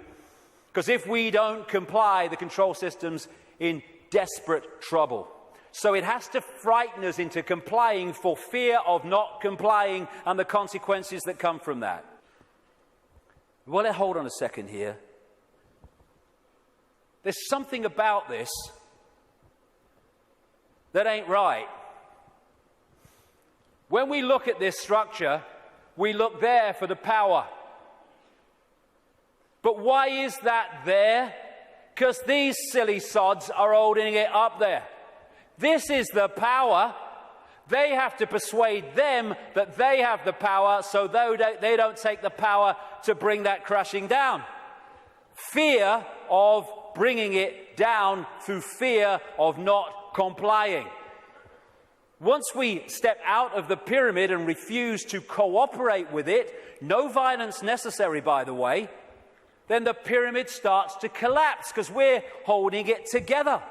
Because if we don't comply, the control system's in desperate trouble. So it has to frighten us into complying for fear of not complying and the consequences that come from that. Well, hold on a second here. There's something about this that ain't right. When we look at this structure, we look there for the power. But why is that there? Because these silly sods are holding it up there. This is the power. They have to persuade them that they have the power, so they don't take the power to bring that crashing down. Fear of bringing it down through fear of not complying. Once we step out of the pyramid and refuse to cooperate with it, no violence necessary, by the way, then the pyramid starts to collapse because we're holding it together.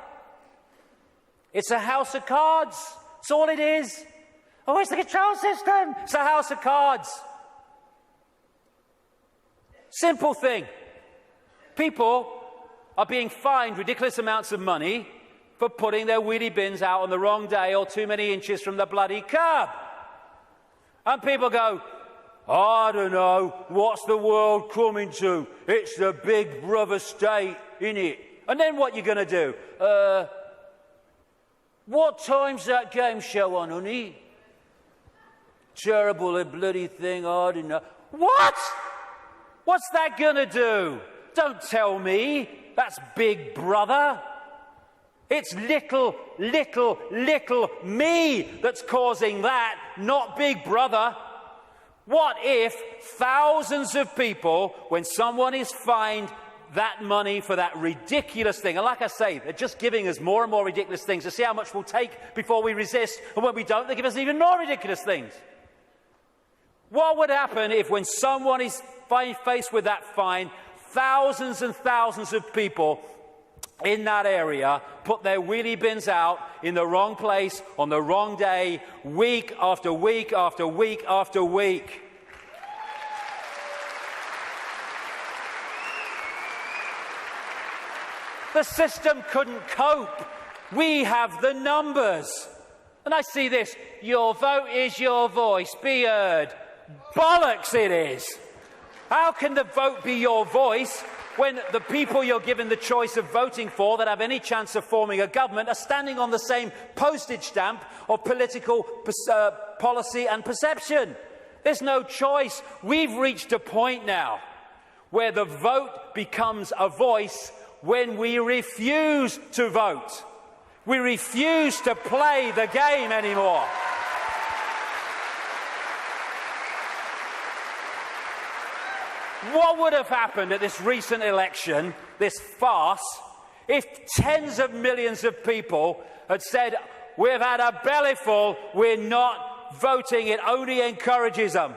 It's a house of cards. That's all it is. Oh, it's the control system. It's a house of cards. Simple thing. People are being fined ridiculous amounts of money for putting their wheelie bins out on the wrong day or too many inches from the bloody curb. And people go, I don't know, what's the world coming to? It's the big brother state, innit? And then what you going to do? What time's that game show on, honey? Terrible, a bloody thing, I don't know. What? What's that going to do? Don't tell me that's Big Brother. It's little me that's causing that, not Big Brother. What if thousands of people, when someone is fined that money for that ridiculous thing, and like I say, they're just giving us more and more ridiculous things to see how much we'll take before we resist, and when we don't, they give us even more ridiculous things. What would happen if, when someone is faced with that fine, thousands and thousands of people in that area put their wheelie bins out in the wrong place on the wrong day, week after week after week after week? The system couldn't cope. We have the numbers. And I see this, your vote is your voice, be heard. Bollocks it is. How can the vote be your voice when the people you're given the choice of voting for that have any chance of forming a government are standing on the same postage stamp of political policy and perception? There's no choice. We've reached a point now where the vote becomes a voice when we refuse to vote. We refuse to play the game anymore. What would have happened at this recent election, this farce, if tens of millions of people had said, we've had a bellyful, we're not voting, it only encourages them?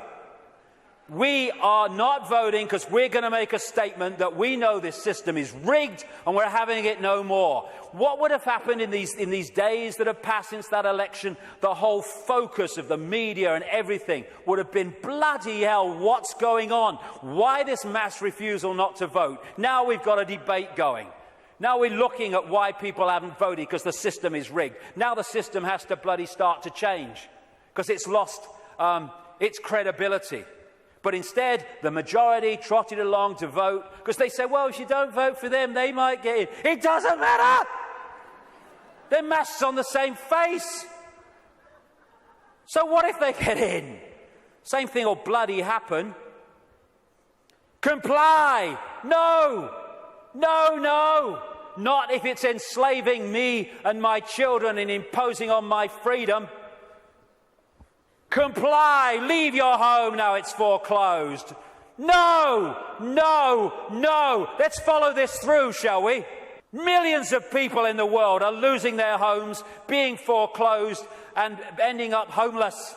We are not voting because we're going to make a statement that we know this system is rigged and we're having it no more. What would have happened in these days that have passed since that election? The whole focus of the media and everything would have been, bloody hell, what's going on? Why this mass refusal not to vote? Now we've got a debate going. Now we're looking at why people haven't voted because the system is rigged. Now the system has to bloody start to change because it's lost its credibility. But instead, the majority trotted along to vote because they said, well, if you don't vote for them, they might get in. It doesn't matter! Their masks on the same face. So what if they get in? Same thing will bloody happen. Comply! No! No, no! Not if it's enslaving me and my children and imposing on my freedom. Comply, leave your home now it's foreclosed. No, no, no. Let's follow this through, shall we? Millions of people in the world are losing their homes, being foreclosed and ending up homeless.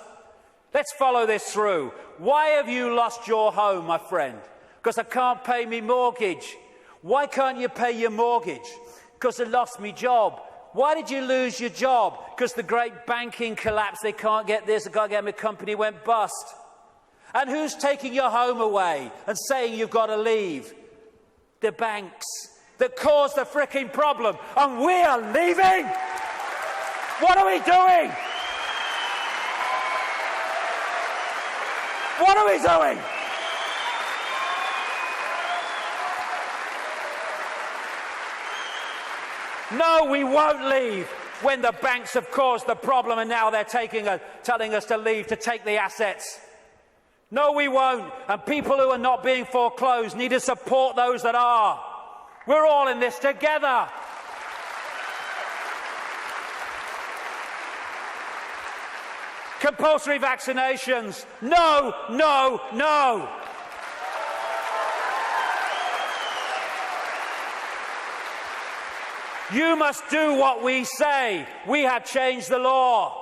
Let's follow this through. Why have you lost your home, my friend? Because I can't pay me mortgage. Why can't you pay your mortgage? Because I lost my job. Why did you lose your job? Because the great banking collapse, they can't get this, they can't get my company went bust. And who's taking your home away and saying you've got to leave? The banks that caused the fricking problem. And we are leaving? What are we doing? What are we doing? No, we won't leave when the banks have caused the problem and now they're telling us to leave to take the assets. No, we won't. And people who are not being foreclosed need to support those that are. We're all in this together. Compulsory vaccinations. No, no, no. You must do what we say. We have changed the law.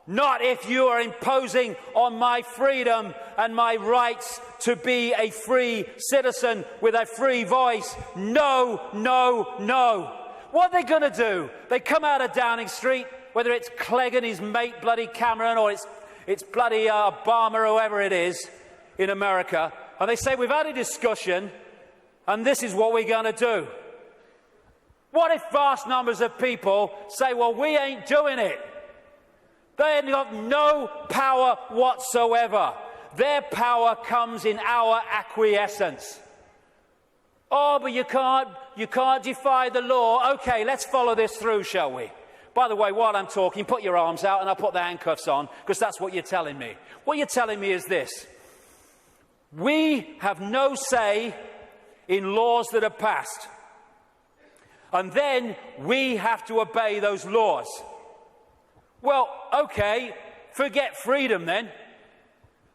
Not if you are imposing on my freedom and my rights to be a free citizen with a free voice. No, no, no. What are they going to do? They come out of Downing Street, whether it's Clegg and his mate bloody Cameron or it's bloody Obama or whoever it is in America, and they say, we've had a discussion and this is what we're going to do. What if vast numbers of people say, well, we ain't doing it? They have got no power whatsoever. Their power comes in our acquiescence. Oh, but you can't defy the law. Okay, let's follow this through, shall we? By the way, while I'm talking, put your arms out and I'll put the handcuffs on, because that's what you're telling me. What you're telling me is this. We have no say in laws that are passed. And then we have to obey those laws. Well, okay, forget freedom then.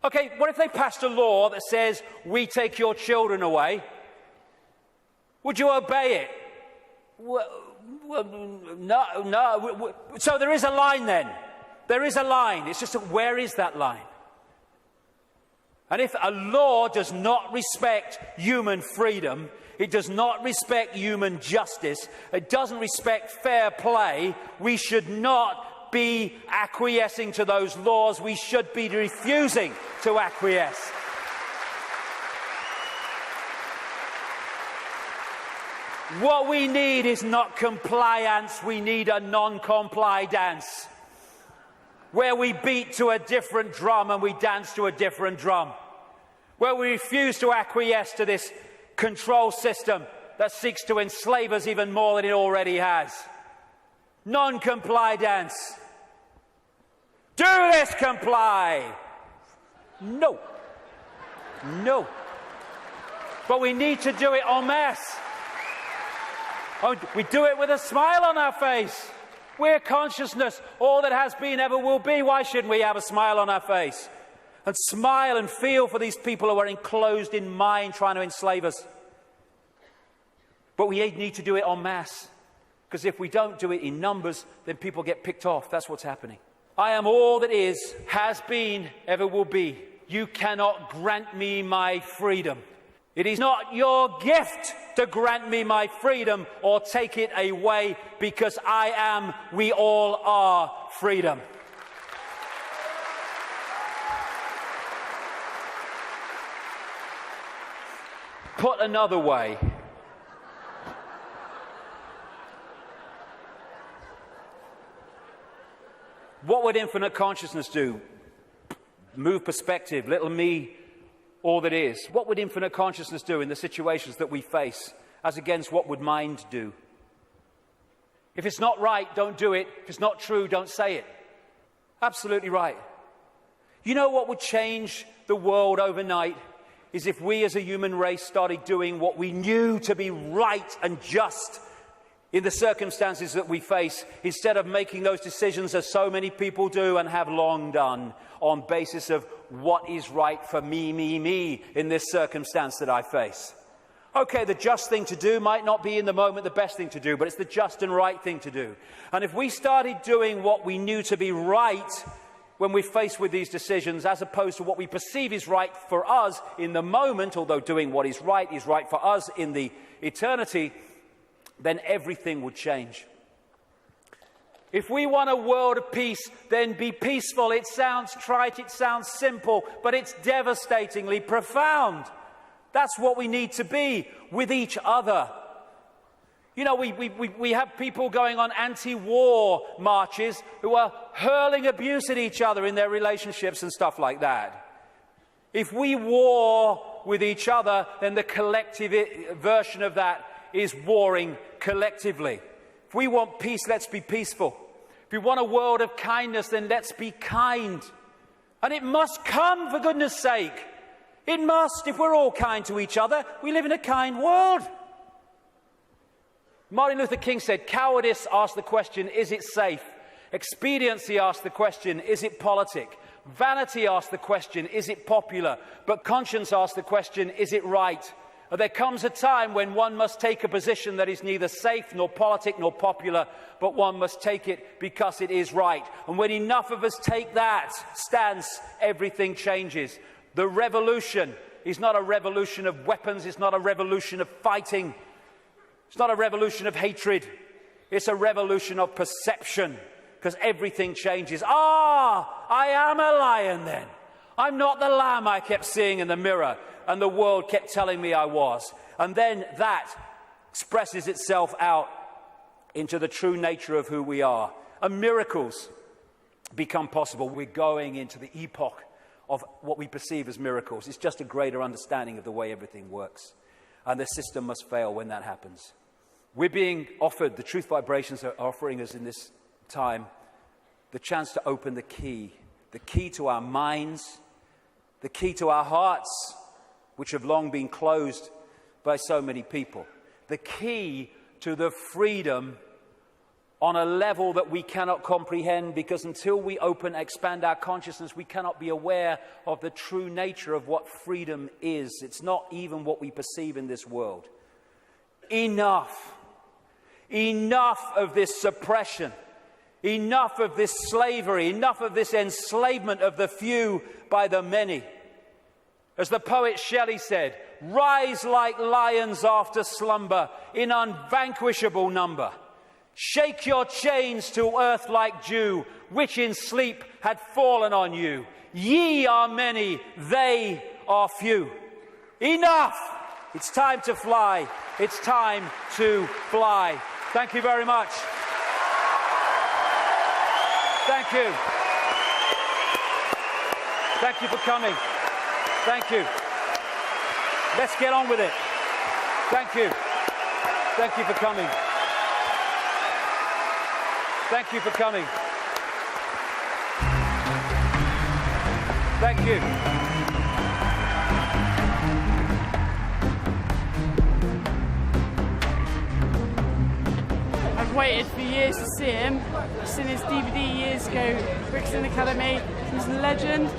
Okay, what if they passed a law that says, we take your children away? Would you obey it? Well, no. So there is a line then. There is a line. It's just where is that line? And if a law does not respect human freedom, it does not respect human justice, it doesn't respect fair play, we should not be acquiescing to those laws. We should be refusing to acquiesce. What we need is not compliance, we need a non-comply dance, where we beat to a different drum and we dance to a different drum, where we refuse to acquiesce to this control system that seeks to enslave us even more than it already has. Non-comply dance. Do this, comply. No. No. But we need to do it en masse. Oh, we do it with a smile on our face. We're consciousness, all that has been, ever will be. Why shouldn't we have a smile on our face? And smile and feel for these people who are enclosed in mind trying to enslave us. But we need to do it en masse. Because if we don't do it in numbers, then people get picked off. That's what's happening. I am all that is, has been, ever will be. You cannot grant me my freedom. It is not your gift to grant me my freedom or take it away, because I am, we all are, freedom. Put another way, what would infinite consciousness do? Move perspective, little me, all that is. What would infinite consciousness do in the situations that we face, as against what would mind do? If it's not right, don't do it. If it's not true, don't say it. Absolutely right. You know what would change the world overnight? Is if we as a human race started doing what we knew to be right and just in the circumstances that we face, instead of making those decisions as so many people do and have long done, on basis of what is right for me in this circumstance that I face. Okay, the just thing to do might not be in the moment the best thing to do, but it's the just and right thing to do. And if we started doing what we knew to be right when we're faced with these decisions, as opposed to what we perceive is right for us in the moment, although doing what is right for us in the eternity, then everything would change. If we want a world of peace, then be peaceful. It sounds trite, it sounds simple, but it's devastatingly profound. That's what we need to be with each other. You know, we have people going on anti-war marches who are hurling abuse at each other in their relationships and stuff like that. If we war with each other, then the collective version of that is warring collectively. If we want peace, let's be peaceful. If we want a world of kindness, then let's be kind. And it must come, for goodness sake. It must, if we're all kind to each other. We live in a kind world. Martin Luther King said, cowardice asks the question, is it safe? Expediency asks the question, is it politic? Vanity asks the question, is it popular? But conscience asks the question, is it right? There comes a time when one must take a position that is neither safe nor politic nor popular, but one must take it because it is right. And when enough of us take that stance, everything changes. The revolution is not a revolution of weapons, it's not a revolution of fighting, it's not a revolution of hatred, it's a revolution of perception, because everything changes. I am a lion then. I'm not the lamb I kept seeing in the mirror and the world kept telling me I was. And then that expresses itself out into the true nature of who we are. And miracles become possible. We're going into the epoch of what we perceive as miracles. It's just a greater understanding of the way everything works. And the system must fail when that happens. We're being offered, the truth vibrations are offering us in this time, the chance to open the key to our minds, the key to our hearts, which have long been closed by so many people. The key to the freedom on a level that we cannot comprehend, because until we expand our consciousness, we cannot be aware of the true nature of what freedom is. It's not even what we perceive in this world. Enough. Enough of this suppression. Enough of this slavery. Enough of this enslavement of the few by the many. As the poet Shelley said, rise like lions after slumber in unvanquishable number. Shake your chains to earth like dew, which in sleep had fallen on you. Ye are many, they are few. Enough! It's time to fly. It's time to fly. Thank you very much. Thank you. Thank you for coming. Thank you. Let's get on with it. Thank you. Thank you for coming. Thank you for coming. Thank you. I've waited for years to see him. I've seen his DVD years ago, Brixton Academy. He's a legend. I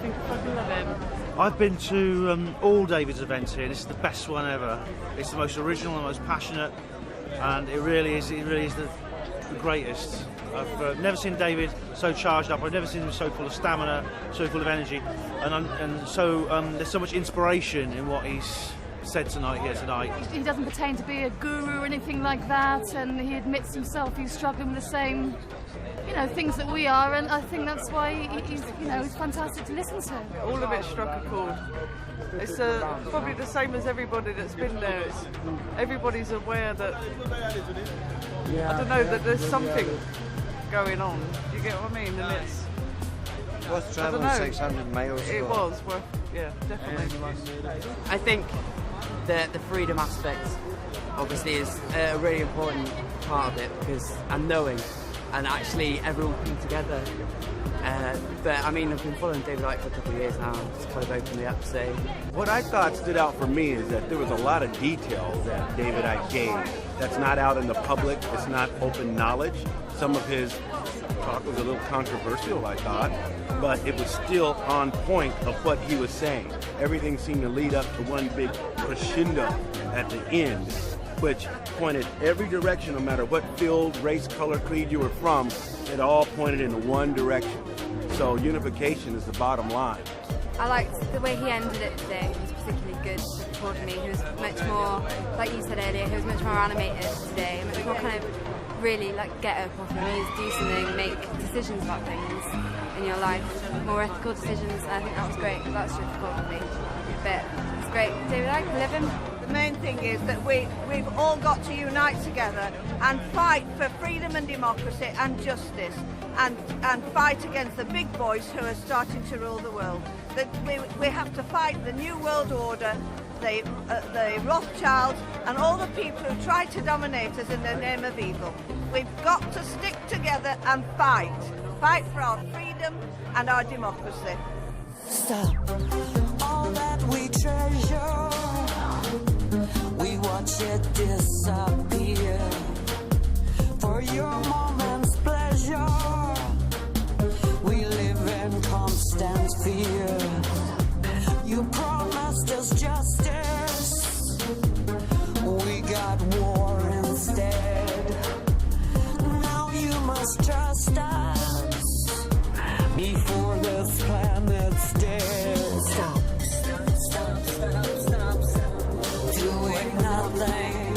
think I fucking love him. I've been to all David's events here. This is the best one ever. It's the most original, the most passionate, and it really is the greatest. I've never seen David so charged up. I've never seen him so full of stamina, so full of energy, and so there's so much inspiration in what he's said here tonight. He doesn't pretend to be a guru or anything like that, and he admits himself he's struggling with the same, things that we are, and I think that's why he's fantastic to listen to. All of it struck a chord. It's probably the same as everybody that's been there. Everybody's aware that, I don't know, that there's something going on. Do you get what I mean? And it's worth travelling 600 miles. It was worth, yeah, definitely. I think the freedom aspect obviously is a really important part of it, because and knowing and actually everyone coming together. But I mean, I've been following David Icke for a couple of years now. It's kind of opened me up. So what I thought stood out for me is that there was a lot of detail that David Icke gave that's not out in the public. It's not open knowledge. Some of his talk was a little controversial, I thought, but it was still on point of what he was saying. Everything seemed to lead up to one big crescendo at the end, which pointed every direction, no matter what field, race, color, creed you were from. It all pointed in one direction. So unification is the bottom line. I liked the way he ended it today. It was particularly good for me. He was much more, like you said earlier, he was much more animated today, much more kind of really get up off your knees, do something, make decisions about things in your life, more ethical decisions. I think that was great. That was difficult for me, but it's great. David Icke, live him. The main thing is that we've all got to unite together and fight for freedom and democracy and justice, and fight against the big boys who are starting to rule the world. That we have to fight the New World Order, the Rothschilds, and all the people who try to dominate us in the name of evil. We've got to stick together and fight for our freedom and our democracy. Stop all that we treasure. We watch it disappear for your moment's pleasure. We live in constant fear. You promised us justice. We got war instead. Now you must trust us before this planet's dead. Stop. Doing nothing.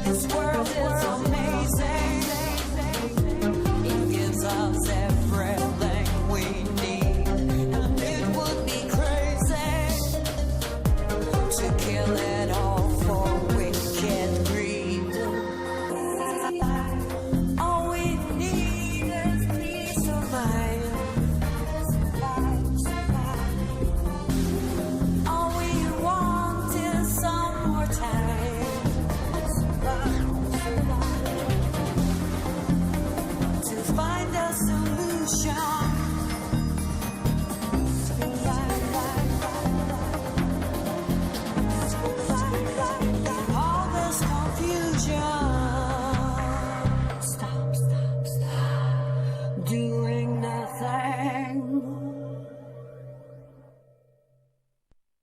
This world is amazing. It gives us everything we need, and it would be the solution. All this confusion. Stop. Do